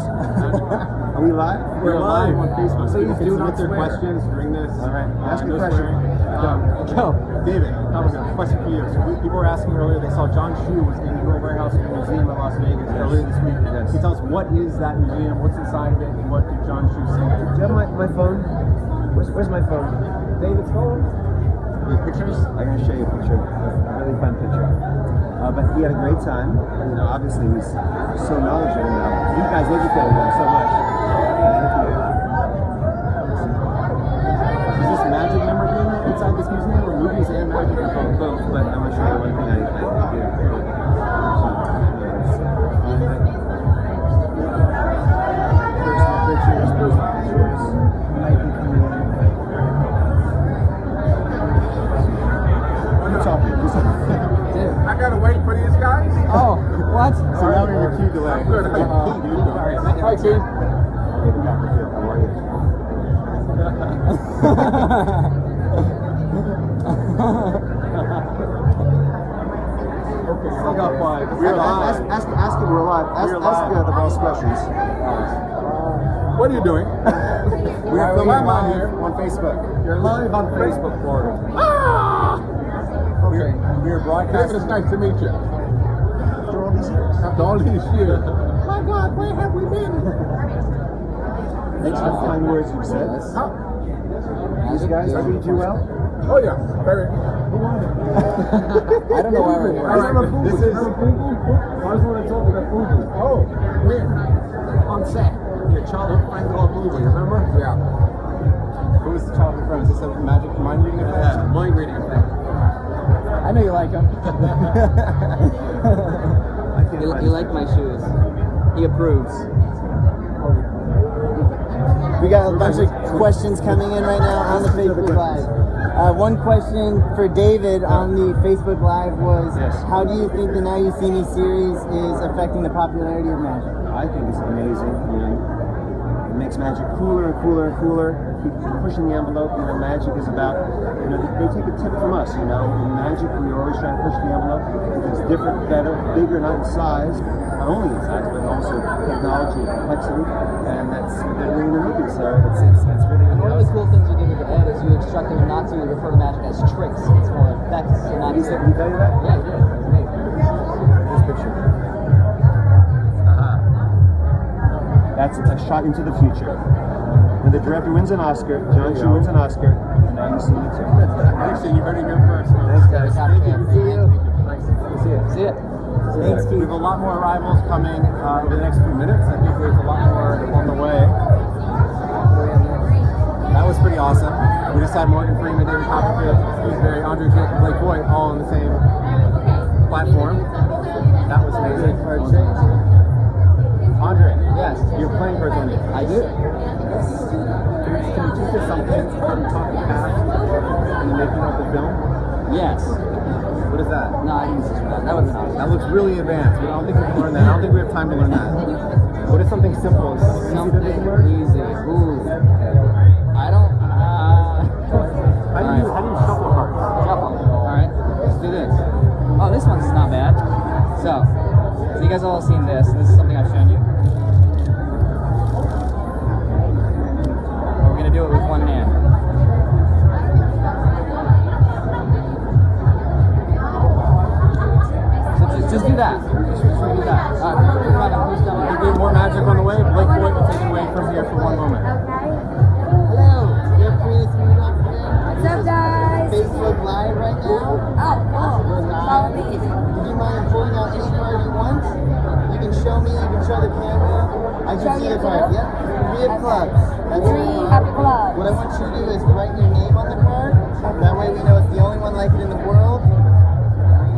Are we live? We're live on Facebook. So you Please can do not answer swear. questions during this. All right. Ask no your question. swearing. Go. David, Copperfield, question for you. So people were asking earlier, they saw John Chu was in the warehouse museum in Las Vegas earlier this week. Can you tell us what is that museum, what's inside of it, and what did John Chu see? Do you have my phone? Where's my phone? David's phone? The pictures? I'm going to show you a picture. A really fun picture. But he had a great time. You know, obviously he's so knowledgeable now. You guys educated him so much. Is this magic memorabilia inside this museum, or movies and magic? Both, but I want to show you one thing I did. Personal pictures. Might be coming in. I gotta wait for these guys. Oh, what? So now we're in a queue delay. Good. Hi, team. How are Okay, still got 5. We're live. Ask him, we're live. Ask We're live. the boss questions. What are you doing? We're live on here. on Facebook. You're live on Facebook, Florida. Okay. We're broadcasting. It's nice to meet you. After all these years. After all these years. My God, where have we been? Thanks for the kind words you said. These guys are doing well. Oh yeah, very. I don't know why we're here. All right, this is. I just want to talk about Boo. Oh, when? On set. Your childhood friend called Boo. Remember? Yeah. Who was the childhood friend? Is this a magic mind reading effect? Yeah, mind reading effect. I know you like him. I can't find You like my shoes. He approves. We got a bunch of questions coming in right now on the Facebook Live. One question for David on the Facebook Live was, Yes. how do you think the Now You See Me series is affecting the popularity of magic? I think it's amazing. You know, it makes magic cooler and cooler and cooler. Keep pushing the envelope. You know, magic is about, you know, they take a tip from us. You know, in magic, we're always trying to push the envelope. It's different, better, bigger, not in size, not only in size, but also technology and complexity. And that's what they're doing in the movie. So it's really, One of the cool things you did with the ad is you instructed him not to refer to magic as tricks. It's more effects and not. He said, "Can you tell you that?" Yeah, he did. It's amazing. This picture. That's a shot into the future. When the director wins an Oscar, John Chu wins an Oscar, and now you see me too. Actually, you heard it here first. Thanks, guys. Thank you. See you. See you. See it. Thanks, We Keith. have a lot more arrivals coming over the next few minutes. I think there's a lot more on the way. That was pretty awesome. We just had Morgan Freeman, David Copperfield, Steve Andre Jake, and Blake Boyd all on the same platform. That was amazing. Andre, Yes. you're playing cards on me. I do. Can you teach us something how to talk to cast in the making of the film? Yes. What is that? No, I didn't teach him that. That would have been awesome. That looks really advanced. I don't think we can learn that. I don't think we have time to learn that. What is something simple? Something easy. Ooh. I don't. How do you shuffle cards? Shuffle. All right. Let's do this. Oh, this one's not bad. So you guys all have seen this. This is something I've shown you. We're gonna do it with one hand. So just do that. Just do that. All right. We're doing more magic on the way. Blake Boyd will take it away from here for one moment. Hello. You're free to meet up today. What's up, guys? Facebook Live right now. Oh, cool. Follow me. Would you mind pulling out any card you want? You can show me, you can show the camera. I Show can see you the card. too? Yep. Three of clubs. That's Three the card. of clubs. What I want you to do is write your name on the card. That way we know it's the only one like it in the world.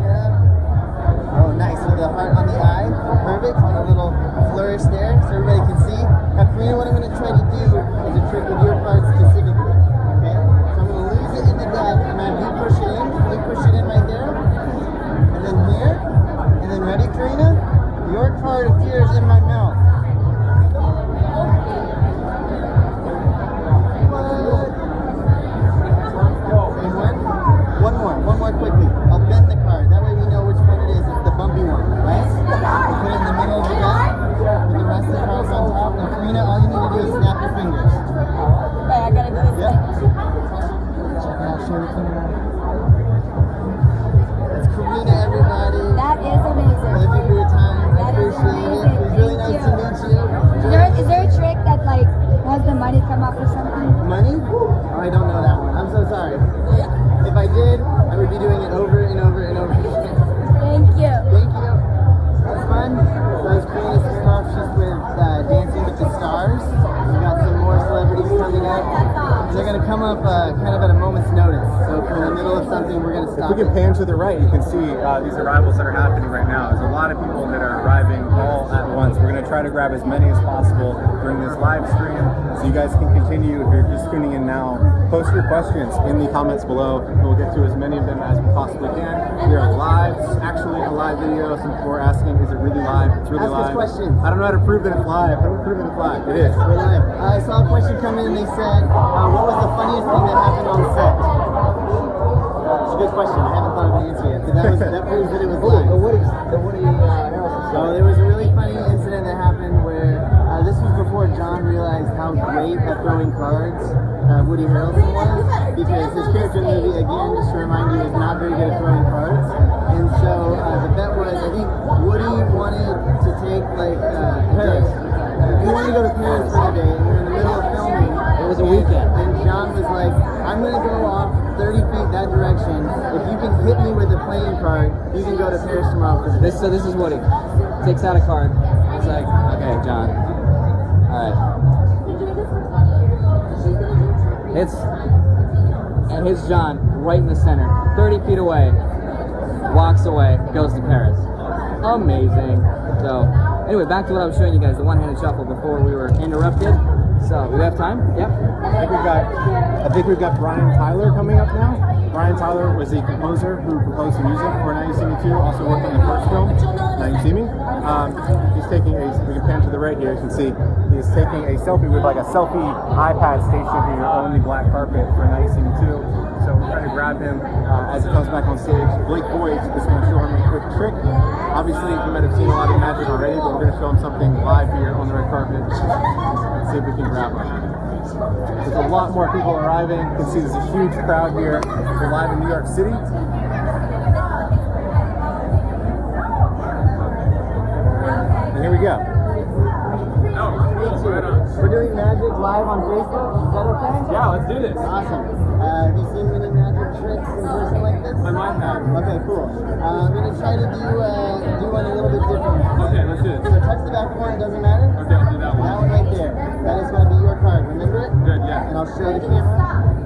Yeah. Oh, nice. With the heart on the eye. Perfect. And a little flourish there so everybody can see. Now, Karina, what I'm going to try to do is a trick with your card specifically. Okay? So I'm going to lose it in the deck and then you push it in. You push it in right there. And then here. And then ready, Karina? Your card appears in my mouth. One more quickly. I'll bend the card. That way we know up kind of at a moment's notice. So if we're in the middle of something, we're going to If stop. we can pan to the right, you can see these arrivals that are happening right now. There's a lot of people that are arriving all at once. We're going to try to grab as many as possible during this live stream, so you guys can continue. If you're just tuning in now, post your questions in the comments below, and we'll get to as many of them as we possibly can. We are live. It's actually a live video. Some people are asking, is it really live? It's really Ask us live. questions. I don't know how to prove that it's live. How do we prove that it's live? It is. We're live. I saw a question come in and they said, what was the funniest thing that happened on set? It's a good question. I haven't thought of an answer yet. But that proves that it was live. So there was a really funny incident that happened where this was before John realized how great at throwing cards Woody Harrelson was, because his character in the movie, again, just to remind you, is not very good at throwing cards. And so the bet was, I think Woody wanted to take like Paris. He wanted to go to Paris for the day, and we were in the middle of filming. It was a weekend. And John was like, I'm going to go off 30 feet that direction. If you can hit me with a playing card, you can go to Paris tomorrow for the day. So this is Woody. Takes out a card. He's like, okay, John. Alright. Hits John right in the center. 30 feet away. Walks away. Goes to Paris. Amazing. So, anyway, back to what I was showing you guys, the one-handed shuffle before we were interrupted. So, we have time? Yep. I think we've got Brian Tyler coming up now. Brian Tyler was the composer who composed the music for Now You See Me Too, also worked on the first film, Now You See Me. He's taking we can pan to the right here, you can see, he's taking a selfie with like a selfie iPad station here on the black carpet for Now You See Me Too. So we're trying to grab him as he comes back on stage. Blake Boyd is going to show him a quick trick. Obviously, you might have seen a lot of magic already, but we're going to show him something live here on the red carpet. Let's see if we can grab him. There's a lot more people arriving. You can see there's a huge crowd here. We're live in New York City. And here we go. We're doing magic live on Facebook. Is that okay? Yeah, let's do this. Awesome. Have you seen many magic tricks in person like this? I might have. Okay, cool. I'm going to try to do one a little bit different. Okay, let's do it. So touch the back one, it doesn't matter? Okay, I'll do that one. That one right there. That is going to be your card. Remember it? Good, yeah. And I'll show the camera.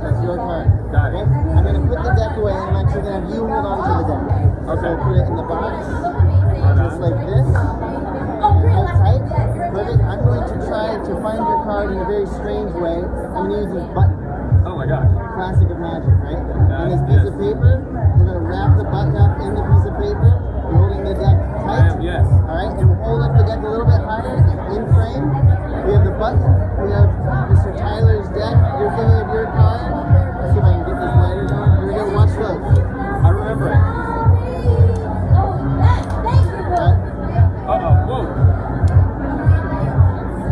That's your card. Got it. Okay? I'm going to put the deck away and I'm actually going to have you hold on to the deck. Okay. So put it in the box. Just like this. Hold tight. Perfect. I'm going to try to find your card in a very strange way. I'm going to use this button. Oh my gosh. Classic of magic, right? On this piece of paper, we're going to wrap the button up in the piece of paper, holding the deck tight. Yes. Alright, and we'll hold up the deck a little bit higher in frame. We have the button, we have Mr. Tyler's deck. You're thinking of your card. Let's see if I can get this lighter going. Here we go, watch those. I remember it. Uh-oh, whoa.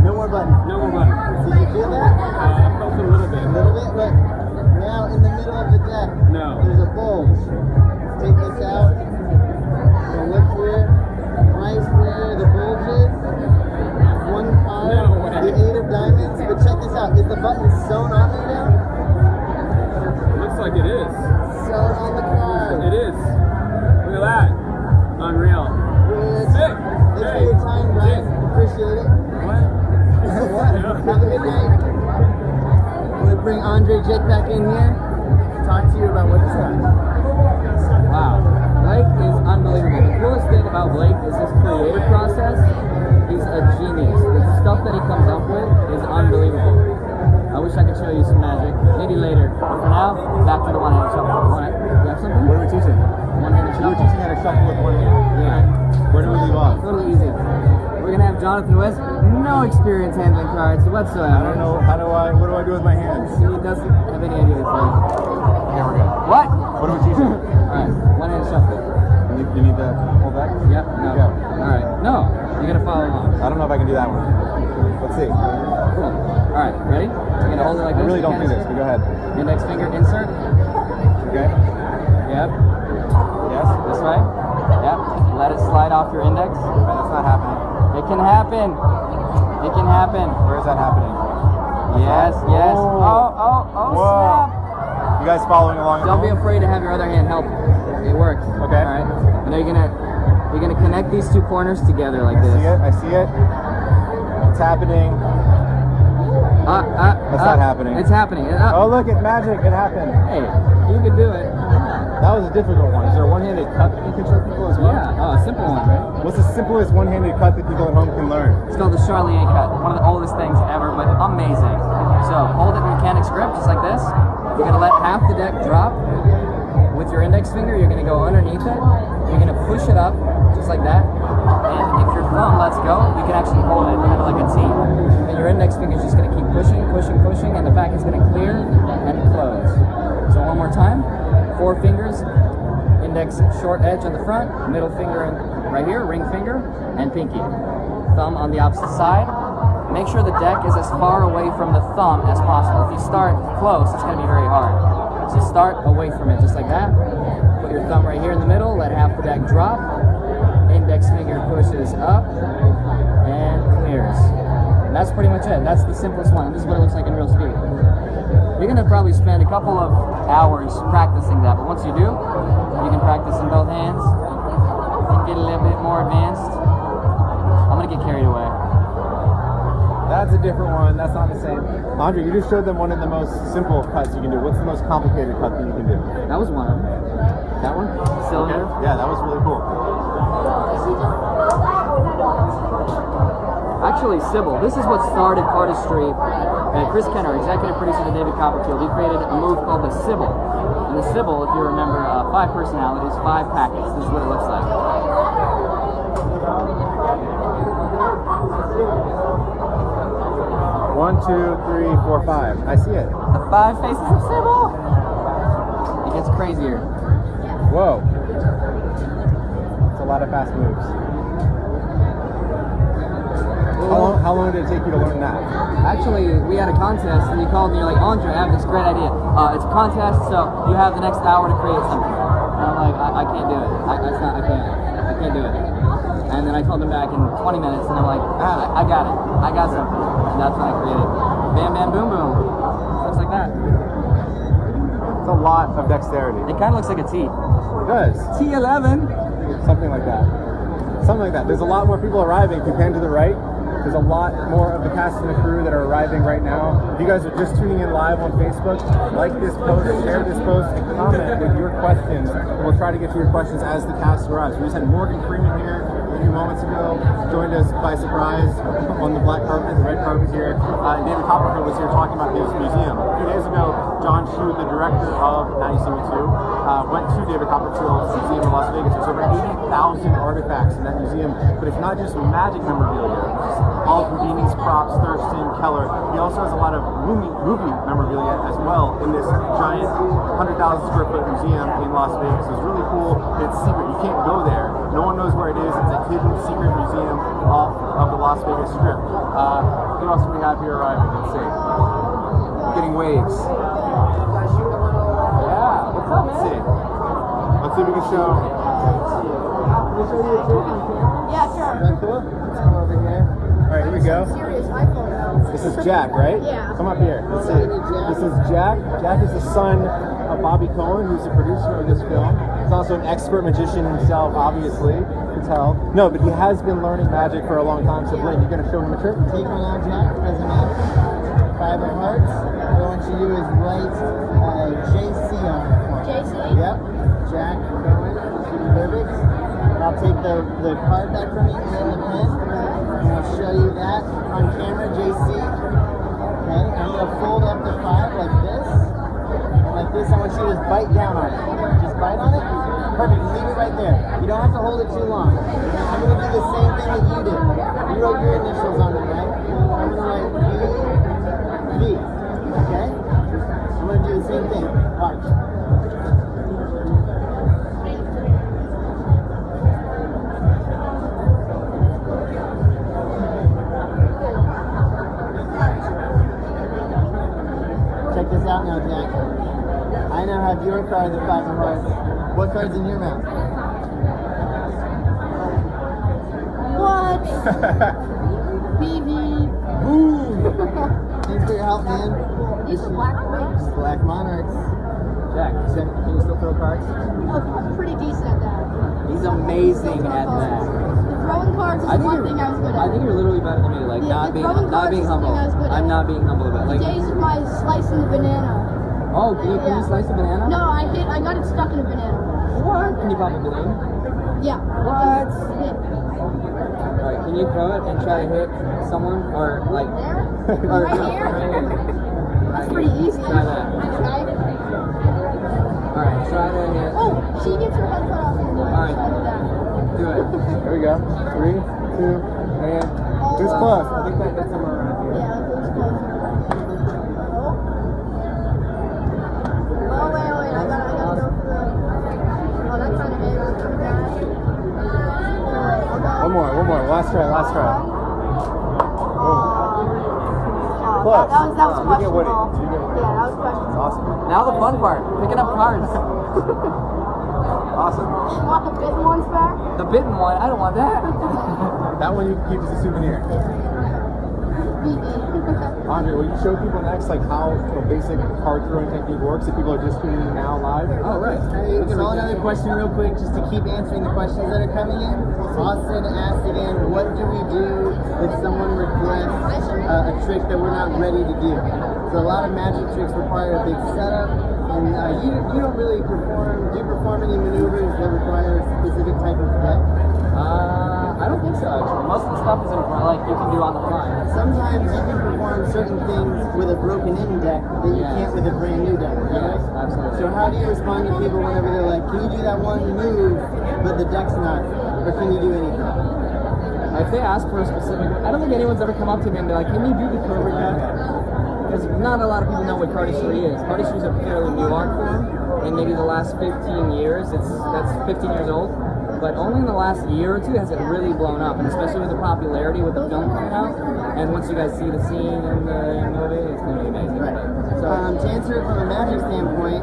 No more button. No more button. So you feel that? I felt it a little bit. A little bit, but now in the middle of the deck, No. there's a bulge. Take this out. So look here. Right where the bulge is. One card. No way. The 8 of diamonds. But check this out. Is the button sewn on there now? Looks like it is. Sewn on the card. It is. Look at that. Unreal. Good. Sick. Thanks for your time, Brian. Appreciate it. What? What? Have a good night. I'm going to bring Andre Jake back in here to talk to you about what he's got. Wow. Blake is unbelievable. The coolest thing about Blake is his creative process. He's a genius. The stuff that he comes up with is unbelievable. I wish I could show you some magic. Maybe later. But for now, back to the one-handed shuffle. You have something? What are we teaching? One-handed We're shuffle? teaching how to shuffle with one hand. Yeah. Where do we leave off? Totally easy. We're gonna have Jonathan West, no experience handling cards whatsoever. I don't know. What do I do with my hands? He doesn't have any idea what he's Here we go. What? What are we teaching? Alright, one-handed shuffle. You need to hold back? Yep, no. Go. Alright, no. You're gonna follow along. I don't know if I can do that one. Let's see. Cool. Alright, ready? You're gonna hold it like I this. really don't do this, but go ahead. Index finger insert. Okay? Yep. Yes? This way. Yep. Let it slide off your index. That's not happening. It can happen. It can happen. Where is that happening? Yes, yes. Oh. Oh, Whoa. snap. You guys following along at Don't be home? afraid to have your other hand help. It works. Okay. All right. And now you're gonna connect these two corners together like I this. see it. I see it. It's happening. That's not happening. It's happening. Oh, look, it's magic. It happened. Hey, you can do it. That was a difficult one. Is there a one-handed cut that you can show people as well? Yeah, a simple one, right? What's the simplest one-handed cut that people at home can learn? It's called the Charlier cut. One of the oldest things ever, but amazing. So hold it in mechanic's grip, just like this. You're gonna let half the deck drop. With your index finger, you're gonna go underneath it. You're gonna push it up, just like that. And if your thumb lets go, you can actually hold it kind of like a T. And your index finger is just gonna keep pushing, pushing, pushing, and the packet's gonna clear and close. So one more time. 4 fingers, index short edge on the front, middle finger right here, ring finger, and pinky. Thumb on the opposite side. Make sure the deck is as far away from the thumb as possible. If you start close, it's going to be very hard. So start away from it, just like that. Put your thumb right here in the middle, let half the deck drop. Index finger pushes up and clears. And that's pretty much it. That's the simplest one. This is what it looks like in real speed. You're going to probably spend a couple of hours practicing that, but once you do, you can practice in both hands and get a little bit more advanced. I'm going to get carried away. That's a different one. That's not the same. Andre, you just showed them one of the most simple cuts you can do. What's the most complicated cut that you can do? That was one of them. That one? Cylinder? Okay. Yeah, that was really cool. Actually, Sybil. This is what started cardistry. Chris Kenner, executive producer of David Copperfield, he created a move called the Sybil. And the Sybil, if you remember, 5 personalities, 5 packets. This is what it looks like. 1, 2, 3, 4, 5. I see it. The 5 faces of Sybil. It gets crazier. Whoa. It's a lot of fast moves. How long did it take you to learn that? Actually, we had a contest, and you called me. You're like, Andre, I have this great idea. It's a contest, so you have the next hour to create something. And I'm like, I can't do it. I can't do it. And then I called him back in 20 minutes, and I'm like, I got it. I got something. And that's when I created. Bam, bam, boom, boom. Looks like that. It's a lot of dexterity. It kind of looks like a T. It does. T11. Something like that. Something like that. There's a lot more people arriving. If you pan to the right, there's a lot more of the cast and the crew that are arriving right now. If you guys are just tuning in live on Facebook, like this post, share this post, and comment with your questions. We'll try to get to your questions as the cast arrives. We just had Morgan Freeman here a few moments ago, joined us by surprise on the black carpet, the red carpet here. David Copperfield was here talking about his museum. A few days ago, John Chu, the director of Now You See Me Too, went to David Copperfield's museum in Las Vegas. There's over 80,000 artifacts in that museum, but it's not just magic memorabilia. All of Houdini's props, Thurston, Keller. He also has a lot of movie memorabilia as well in this giant 100,000 square foot museum in Las Vegas. It's really cool. It's secret. You can't go there. No one knows where it is. It's a hidden secret museum off of the Las Vegas Strip. Who else do we have here arriving? Let's see. Getting waves. Yeah. What's up, man? Let's see. Let's see if we can show. Can we show you a trick on camera? Yeah, sure. Is that cool? Let's come over here. All right, here we go. Serious iPhone. This is Jack, right? Yeah. Come up here. Let's see. This is Jack. Jack is the son of Bobby Cohen, who's the producer of this film. He's also an expert magician himself, obviously. You can tell. No, but he has been learning magic for a long time. So, Blaine, you're going to show him a trick? Take one out, Jack. Doesn't matter. 5 of hearts. What I want you to do is write JC on it for me. JC? Yep. Jack Cohen. Perfect. And I'll take the card back from you and then the pen. And I'll show you that on camera, JC. Okay. I'm going to fold up the 5 like this. And like this, I want you to just bite down on it. Just bite on it. Perfect. Leave it right there. You don't have to hold it too long. I'm going to do the same thing that you did. You wrote your initials on it, right? I'm going to write V. Okay? I'm going to do the same thing. Watch. Check this out now, Jack. I now have your card, the 5 of hearts. What card's in your mouth? What? BB. Boom! Thanks for your help, man. These are black grapes. Black Monarchs. Jack, can you still throw cards? Oh, I'm pretty decent at that. He's amazing at that. throwing cards is one thing I was good at. I think you're literally better than me. Like Yeah, not being throwing cards is humble. something I was good at. I'm not being humble about it. Like, Today's my slicing the banana. oh, can you slice a banana? No, I got it stuck in a banana. What? Can you pop a balloon? Yeah. What? Yeah. Alright, can you throw it and try to hit someone? Or like There? or Right no, here? right here. That's pretty easy. Try that. Try. Alright, try to hit. Oh, she gets her head cut off in the morning. Alright. Try to do that. Do it. There we go. 3, 2, and who's close? I think that hit somewhere around here. Yeah, who's close? Oh, wait, I gotta go for the... Oh, that kind of made it pretty bad. One more. Last try. Oh, Close. that was You get Woody. questionable. You get Woody. Yeah, that was questionable. Awesome. Now the fun part, picking up cards. Awesome. You want the bitten ones back? The bitten one, I don't want that. That one you can keep as a souvenir. Andre, will you show people next like how the basic card throwing technique works if people are just tuning in now live? Oh, right. Hey, so another question real quick, just to keep answering the questions that are coming in. Austin asked again, what do we do if someone requests a trick that we're not ready to do? So a lot of magic tricks require a big setup, and you don't really perform, do you perform any maneuvers that require a specific type of deck? I don't think so actually. Most of the stuff is like you can do on the fly. Sometimes you can perform certain things with a broken in deck that you can't with a brand new deck, right? Yes, absolutely. So how do you respond to people whenever they're like, can you do that one move, but the deck's not, or can you do anything? If they ask for a specific, I don't think anyone's ever come up to me and be like, can you do the Cobra deck? Because not a lot of people know what cardistry is. Cardistry is a fairly new art form, and maybe the last 15 years, that's 15 years old. But only in the last year or two has it really blown up, and especially with the popularity with the film coming out. And once you guys see the scene in the movie, it's going to be amazing. Right. So, To answer it from a magic standpoint,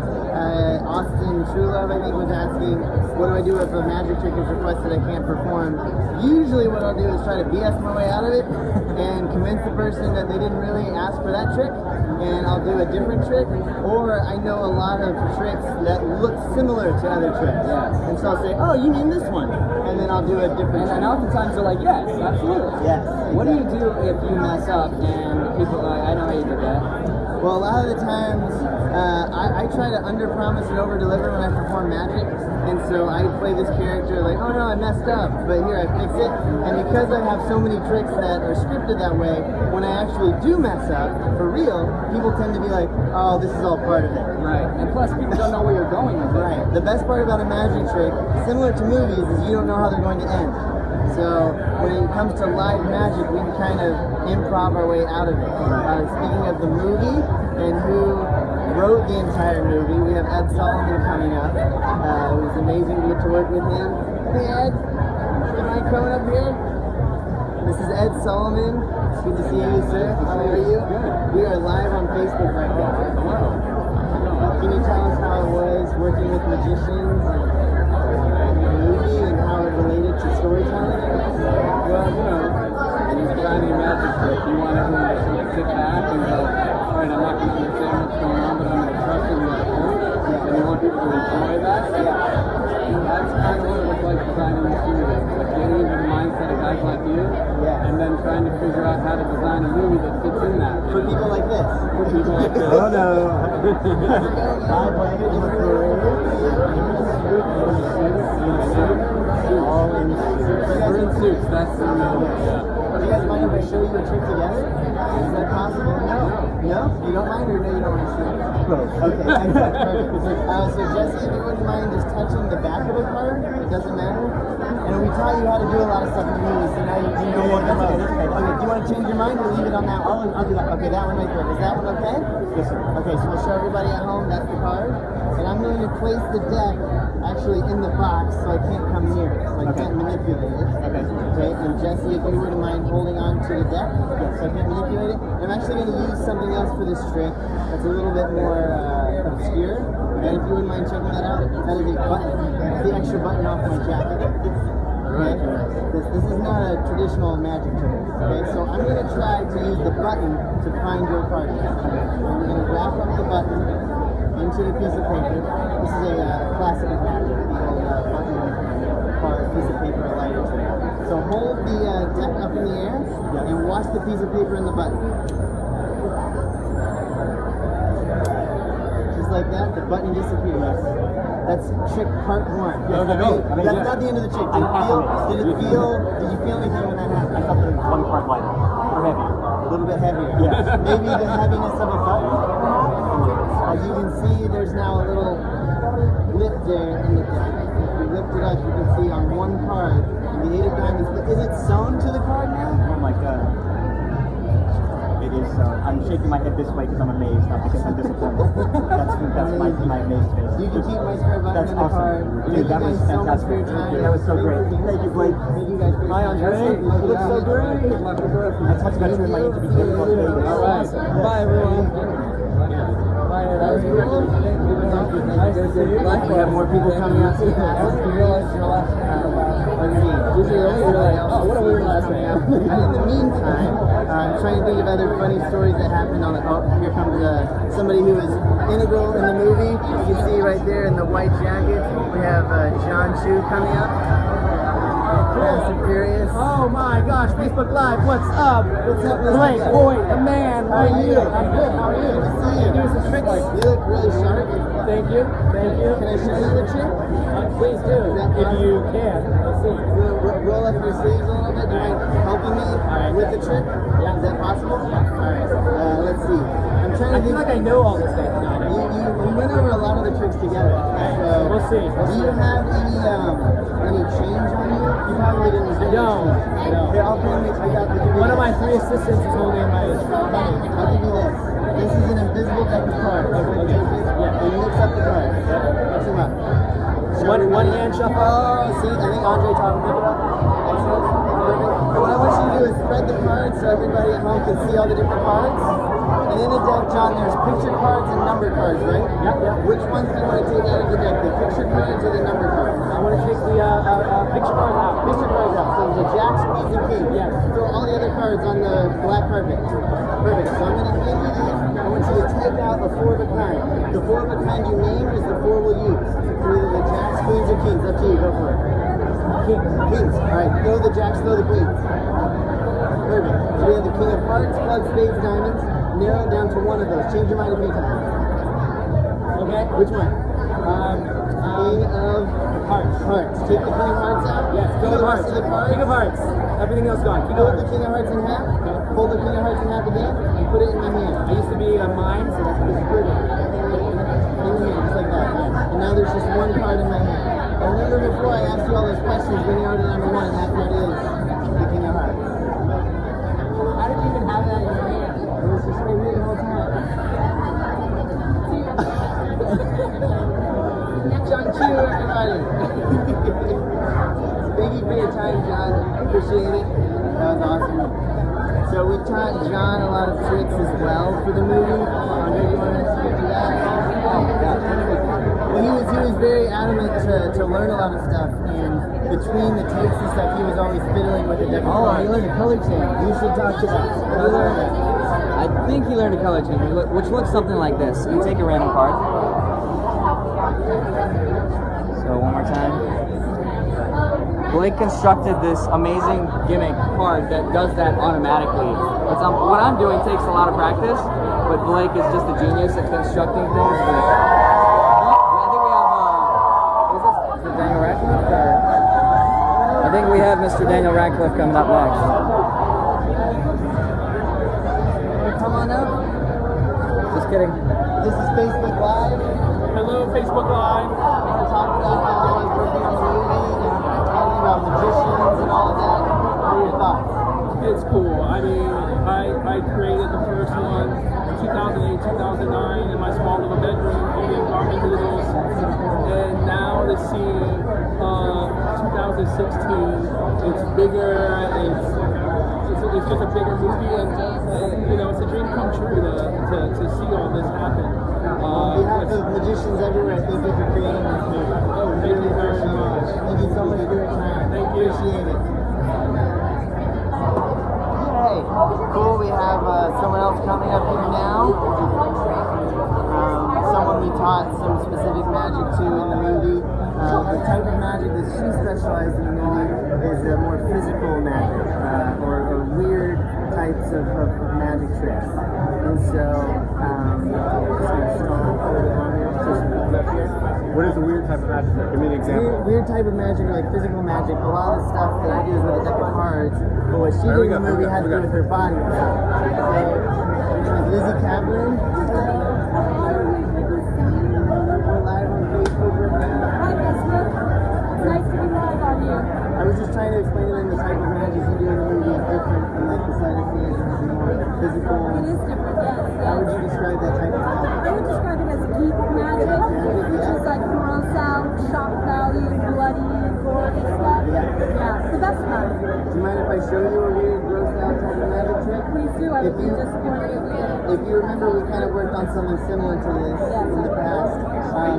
Austin Truelove, I think, was asking, what do I do if a magic trick is requested I can't perform? Usually what I'll do is try to BS my way out of it and convince the person that they didn't really ask for that trick, and I'll do a different trick, or I know a lot of tricks that look similar to other tricks. Yes. And so I'll say, oh, you mean this one? And then I'll do a different and trick. oftentimes they're like, yes, absolutely. Yes. What do you do if you mess up and people are like, I know how you did that? Well, a lot of the times, I try to under-promise and over-deliver when I perform magic, and so I play this character like, oh no, I messed up, but here I fix it, and because I have so many tricks that are scripted that way, when I actually do mess up, for real, people tend to be like, oh, this is all part of it. Right. And plus, people don't know where you're going with it. Right. The best part about a magic trick, similar to movies, is you don't know how they're going to end. So when it comes to live magic, we can kind of improv our way out of it. Speaking of the movie and who wrote the entire movie, we have Ed Solomon coming up. It was amazing to get to work with him. Hey Ed, do you mind coming up here? This is Ed Solomon. It's good to see you, sir. How are you? We are live on Facebook right now. Can you tell us how it was working with magicians and the movie and how it related to storytelling? Well, when you're designing a magic trick, you want everyone to sort of sit back and go, all right, I'm not going to understand what's going on, but I'm going to trust in what I do. And you want people to enjoy that. And that's kind of what it was like designing the studio. Like getting into the mindset of guys like you, and then trying to figure out how to design a movie that fits in that. For people like this. For people like this. Oh no. All in We're in suits, that's the real. Do you guys mind if I show you a trick together? Is that possible? No. No? You don't mind, or no, you don't want to see it? Okay, perfect. So Jesse, if you wouldn't mind just touching the back of a card, it doesn't matter. And we taught you how to do a lot of stuff in the movie, so now you know more than most. Okay, do you want to change your mind or leave it on that one? I'll do that. Okay, that one right there. Is that one okay? Yes, sir. Okay, so we'll show everybody at home, that's the card. And I'm going to place the deck actually in the box so I can't come near it, so I can't manipulate it. Okay, and Jesse, if you wouldn't mind holding on to the deck, so I can't manipulate it. I'm actually going to use something else for this trick that's a little bit more obscure. And if you wouldn't mind checking that out, that is a button. It's the extra button off my jacket. Okay? This is not a traditional magic trick. Okay, so I'm going to try to use the button to find your card. And we're going to wrap up the button into the piece of paper. This is a classic of magic, the old button for a piece of paper, a lighter trick. So hold the tip up in the air and watch the piece of paper in the button. Just like that, the button disappears. That's trick part one. Okay, go. That's not the end of the trick. Did you feel anything when that happened? I thought there was one part lighter or heavier. A little bit heavier. Yes. Maybe the heaviness of a button. As you can see, there's now a little lip there in the deck. If we lift it up, you can see on one card, the 8 of diamonds. Is it sewn to the card now? Oh my god. It is so. I'm shaking my head this way because I'm amazed, not because I'm disappointed. That's my amazed face. You can keep my square button That's in the awesome. card. Dude, that was fantastic. That was so great. Thank you, Blake. Thank you guys for Hi, Andre. You look so great. I talked about you in my interview today about Vegas. All right. Bye, everyone. Bye. That was cool. Nice to see you. We have more people coming out to the class. You realize your last name. Let's see. You're like, oh, what a weird last name. In the meantime, I'm trying to think of other funny stories that happened on the. Oh, here comes somebody who was integral in the movie. You can see right there in the white jacket. We have John Chu coming up. Fast and Furious. Oh my gosh, Facebook Live, what's up? What's up, Mr. Blake, boy, the man, How are you? I'm good, how are you? Good to see you. Doing some tricks. You look really sharp. Thank you, thank you. Can I show you the trick? Please do, if you can. Let's see. Roll up your sleeves a little bit. Do you mind helping me with the trick? Is that possible? Alright, let's see. I'm trying to I feel like I know all this stuff now. we went over a lot of the tricks together. So, We'll see. Do you have any change on you? You probably didn't. I don't. Here, I'll bring it. I got the. One of my 3 assistants is holding my money. I'll give you this. This is an invisible deck of cards. Okay. And mix up the cards. Mix them up. One hand shuffle. Oh, see, I think Andre taught me to pick it up. Excellent. Perfect. And what I want you to do is spread the cards so everybody at home can see all the different cards. And in the deck, John, there's picture cards and number cards, right? Yep. Which ones do you want to take out of the deck? The picture cards or the number cards? I want to take the picture card out. Picture cards out. So the jacks, queens, and kings. Yes. Throw all the other cards on the black carpet. Perfect. So I'm going to hand you these. I want you to take out a 4 of a kind. The 4 of a kind you name is the 4 we'll use. So either the jacks, queens, or kings. Up to you. Go for it. Kings. All right. Throw the jacks, throw the queens. Perfect. So we have the king of hearts, clubs, spades, diamonds. Narrow it down to one of those. Change your mind a few times. Okay. Which one? King of Hearts. hearts. Take the king of hearts out. Yes, Go King of the Hearts. rest of the cards. King of Hearts. Everything else gone. King of Fold the Hearts. king of hearts in half. Fold the king of hearts in half again, and put it in my hand. I used to be a mime, so that's pretty good. In the hand, just like that. And now there's just one card in my hand. And remember before I asked you all those questions, when you ordered number 1, and that card is the king of hearts. How did you even have that in your hand? It was just right here the whole time. John Chu, everybody. Thank you for your time, John. Appreciate it. That was awesome. So we taught John a lot of tricks as well for the movie. Andre, you want to speak to that? Well, he was very adamant to learn a lot of stuff, and between the takes and stuff, he was always fiddling with the deck of cards. He learned a color change. You should talk to us. How did you learn that? I think he learned a color change, which looks something like this. You take a random card. So one more time. Blake constructed this amazing gimmick card that does that automatically. What I'm doing takes a lot of practice, but Blake is just a genius at constructing things. I think we have, is this Daniel Radcliffe? I think we have Mr. Daniel Radcliffe coming up next. Come on up. Just kidding. This is Facebook Live. Hello, Facebook Live. I want to talk about how I was working on the movie and talking about magicians and all of that. What are your thoughts? It's cool. I mean, I created the first one in 2008, 2009 in my small little bedroom eating ramen noodles. And now to see 2016, it's bigger, it's just a bigger movie, and you know, it's a dream come true to see all this happen. On behalf of magicians everywhere, thank you for creating this movie. Oh, thank you very much. Thank you so much for your time. Thank you. Appreciate it. Hey, cool. We have someone else coming up here now. Someone we taught some specific magic to in the movie. The type of magic that she specialized in the movie is more physical magic or weird types of magic tricks. And so, just gonna stall a little bit longer. Just up here. What is a weird type of magic trick? Give me an example. Weird type of magic, like physical magic. A lot of the stuff that I do is with a deck of cards, but what she did in the movie had to do with her body. So, Lizzie Kaplan. I was just trying to explain to them the type of magic you do in the movie is different from like the side of things and more physical. It is different, yes. How would you describe that type of magic? I would describe it as geek magic, which is like gross out, shock value, bloody, gory stuff. Yeah, the best kind. Do you mind if I show you a weird, gross out type of magic trick? Please do, I would be disappointed if you did. If you remember, we kind of worked on something similar to this in the past.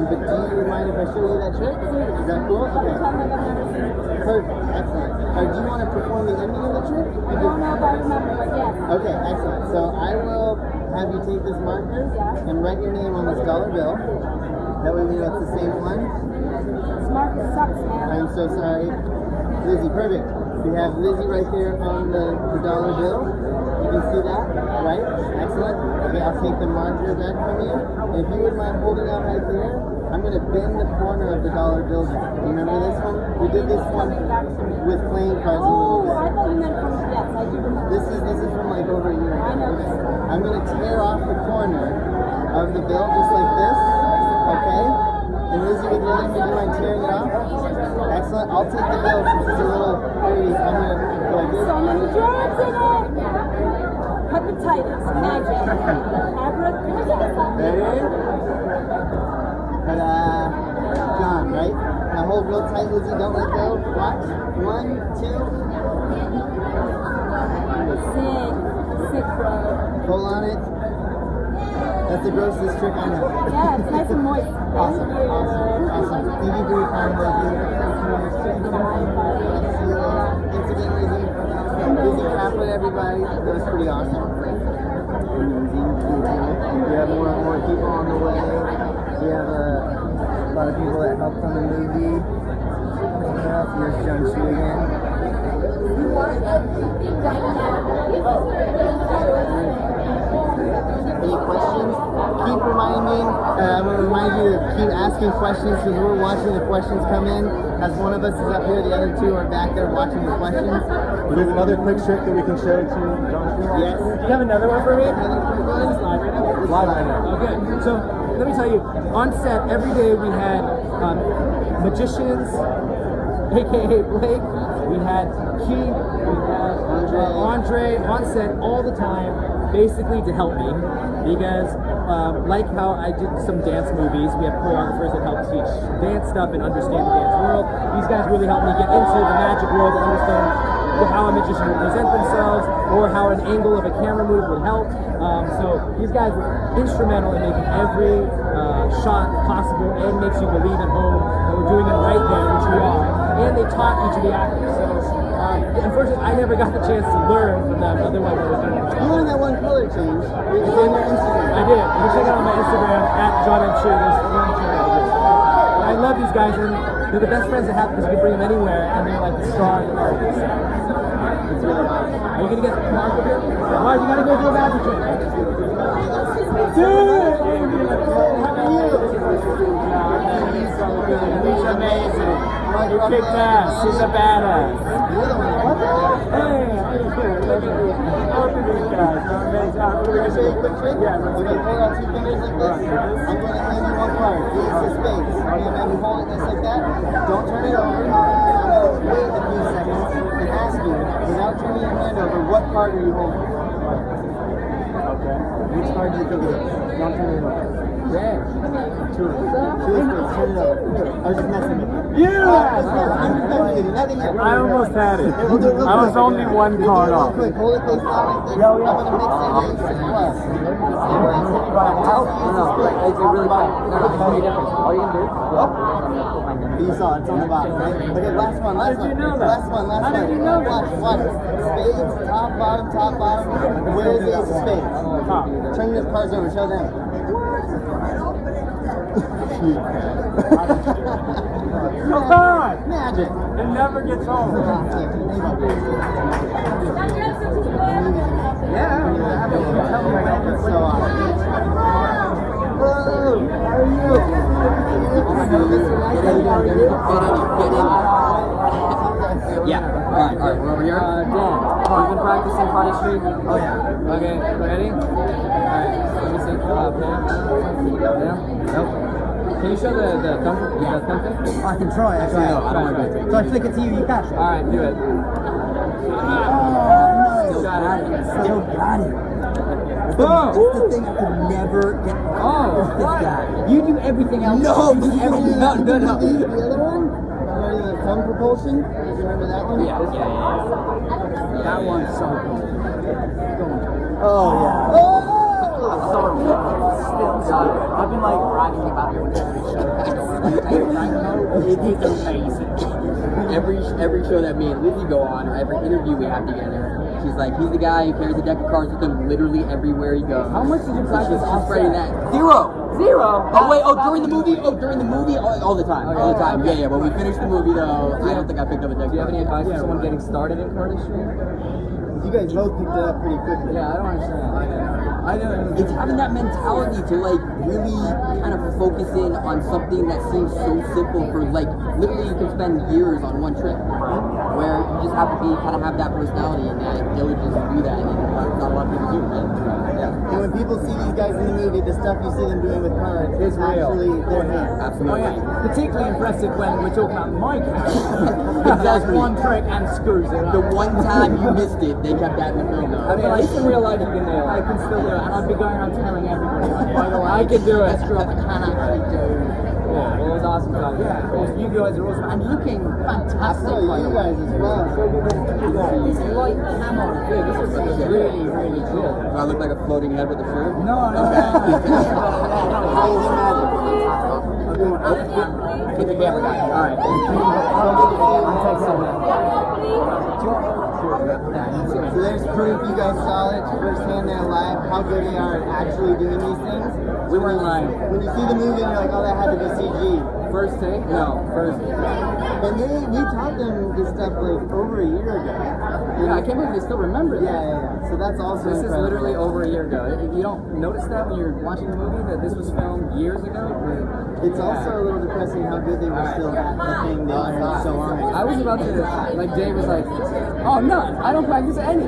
But do you mind if I show you that trick? Is that cool? Okay. Tell me I've never seen it. Perfect. Excellent. Do you want to perform the ending of the trick? I don't know if I remember, but yes. Okay, excellent. So I will have you take this marker and write your name on this dollar bill. That way we know it's the same one. This market sucks, man. I'm so sorry. Lizzie, perfect. We have Lizzie right there on the dollar bill. You can see that, right? Excellent. Okay, I'll take the marker back from you. And if you wouldn't mind holding out right there, I'm going to bend the corner of the dollar bill down. Do you remember this one? We did this one with playing cards a little Oh, bit. I thought you meant from, yes, I do remember. This is from like over a year ago. I know. Okay. I'm going to tear off the corner of the bill just like this. Okay? And Lizzie, with your name, would you mind tearing it off? Excellent. I'll take the bill since it's a little dirty. I'm going to go like this. So many germs in it. Hepatitis, magic, abracadabra. Ready? Ta-da! John, right? Now hold real tight, Lizzie. Don't let go. Watch. 1, 2. Sick, bro. Pull on it. That's the grossest trick I know. Yeah, it's nice and moist. Awesome. Thank you for your time, Lizzie. Thanks again, Lizzie. Lizzie Kaplan, everybody. That was pretty awesome. Amazing. We have more people on the way. We have a lot of people that helped on the movie. Here's John Chu again. Any questions? Keep reminding me. I'm going to remind you to keep asking questions because we're watching the questions come in. As one of us is up here, the other two are back there watching the questions. There's another quick trick that we can show to John Chu. Yes. Do you have another one for me? Another quick one? Live right now? Live right now. Okay, so let me tell you, on set every day we had magicians, aka Blake, we had Key, we had Andre on set all the time, basically to help me, because like how I did some dance movies, we have choreographers that help teach dance stuff and understand the dance world. These guys really helped me get into the magic world and understand how a magician would present themselves or how an angle of a camera move would help. So these guys were instrumental in making every shot possible and makes you believe at home that we're doing it right there, which we are. And they taught each of the actors. So unfortunately, I never got the chance to learn from them. Otherwise, I would have done it. You learned that one color change. It's on your Instagram. I did. You can check it out on my Instagram at John Chu. There's one channel. I love these guys, and they're the best friends I have because you can bring them anywhere, and they're like the star of the party. It's really awesome. Are you gonna get the mark here? Mark, you gotta go do a magic trick. Do it! He's amazing. You kicked ass. He's a badass. Hey, both of these guys are amazing. Can I show you a quick trick? Yeah, let's Okay, go. hold out 2 fingers like this. I'm going to hand you one card. Ace of spades. Okay, now you hold it just like that. Don't turn it over. I'm going to wait a few seconds and ask you, without turning your hand over, what card are you holding? Okay. Which card do you think it is? Don't turn it over. Yeah. Two of spades. Turn it over. I was just messing with you. Yeah! I'm just messing with you. Nothing else. I almost had it. We'll do it real I was quick. only one We'll do card it real off. quick. Hold it face down like this. I'm going to mix in ace and plus. You saw it, it's on the bottom, right? Okay, last one. How did you know that? Last one. How did you know that? Watch. Spades, top, bottom. Where is the ace of spades? Top. Turn the cards over, show them. Come on! Magic. It never gets old. Yeah. So awesome. Hello, how are you? Yeah. All right, we're over here. Dan, you've been practicing cardistry? Oh yeah. Okay, ready? All right, let me see. Yeah? Nope. Can you show the thumb? Yeah. The thumb thing? I can try. Actually, No, I don't want to do it. So I flick it to you. You catch it. All right, do it. Still got it. Still got it. Boom! That's the thing I could never get Oh, this what? guy. You do everything else. No, You do everything no, else. no, no. The other one? Remember the thumb propulsion? Do you remember that one? Yeah. That one's so cool. Oh yeah. Oh! I've been like bragging about it It's amazing. Every show that me and Lizzie go on, or every interview we have together, she's like, he's the guy who carries a deck of cards with him literally everywhere he goes. How much did you practice She's off spreading set? that. Zero. Oh wait, during the movie? All the time. Okay. All the time. Yeah. When we finish the movie though, I don't think I picked up a deck. Do you have any advice for someone getting started in cardistry? You guys both picked it up pretty quickly. Yeah, I don't understand. I don't. It's having that mentality to like really kind of focus in on something that seems so simple for like literally you can spend years on one trip where you just have to kind of have that personality and that diligence to do that, and not a lot of people do that. Yeah. And when people see these guys in the movie, the stuff you see them doing with cards is actually their hands. Absolutely. Oh yeah, particularly impressive when we're talking about my character. That's Exactly. one trick and screws it up. The one time you missed it, they kept that in the film though. I mean, at least in real life you can nail it. I can still do it, and I'd be going around telling everybody, like, by the way, I can do it. Screw up, I can't actually do. Yeah, well, it was awesome talking. Yeah, you guys are awesome, and looking fantastic. So you guys as well. This light camo, dude, this is really, really cool. Do I look like a floating head with a shirt? No. Get the camera guy. All right. So there's proof you guys saw it firsthand there live, how good they are at actually doing these things. We weren't lying. When you see the movie and you're like, oh, that had to be CG. First take? No, first. And we taught them this stuff like over a year ago. Yeah, I can't believe they still remember that. Yeah. So that's also This is incredible. literally over a year ago. If you don't notice that when you're watching the movie, that this was filmed years ago. It's also a little depressing how good they were still at the thing they learned so long ago. I was about to, like Dave was like, oh, none. I don't practice any.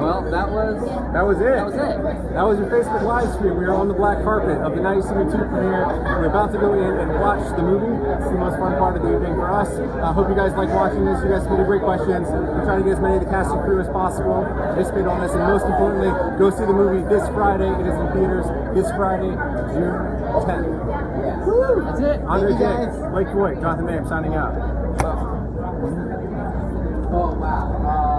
Well, that was it. That was your Facebook live stream. We are on the black carpet of the Now You See Me 2 premiere. We're about to go in and watch the movie. It's the most fun part of the evening for us. I hope you guys like watching this. You guys made great questions. We're trying to get as many of the cast and crew as possible, participate on this, and most importantly, go see the movie this Friday. It is in theaters this Friday, June 10th. Woo! That's it. Andre Thank you, Dick, guys. Blake Floyd, Jonathan Mayhem signing out. Oh, wow.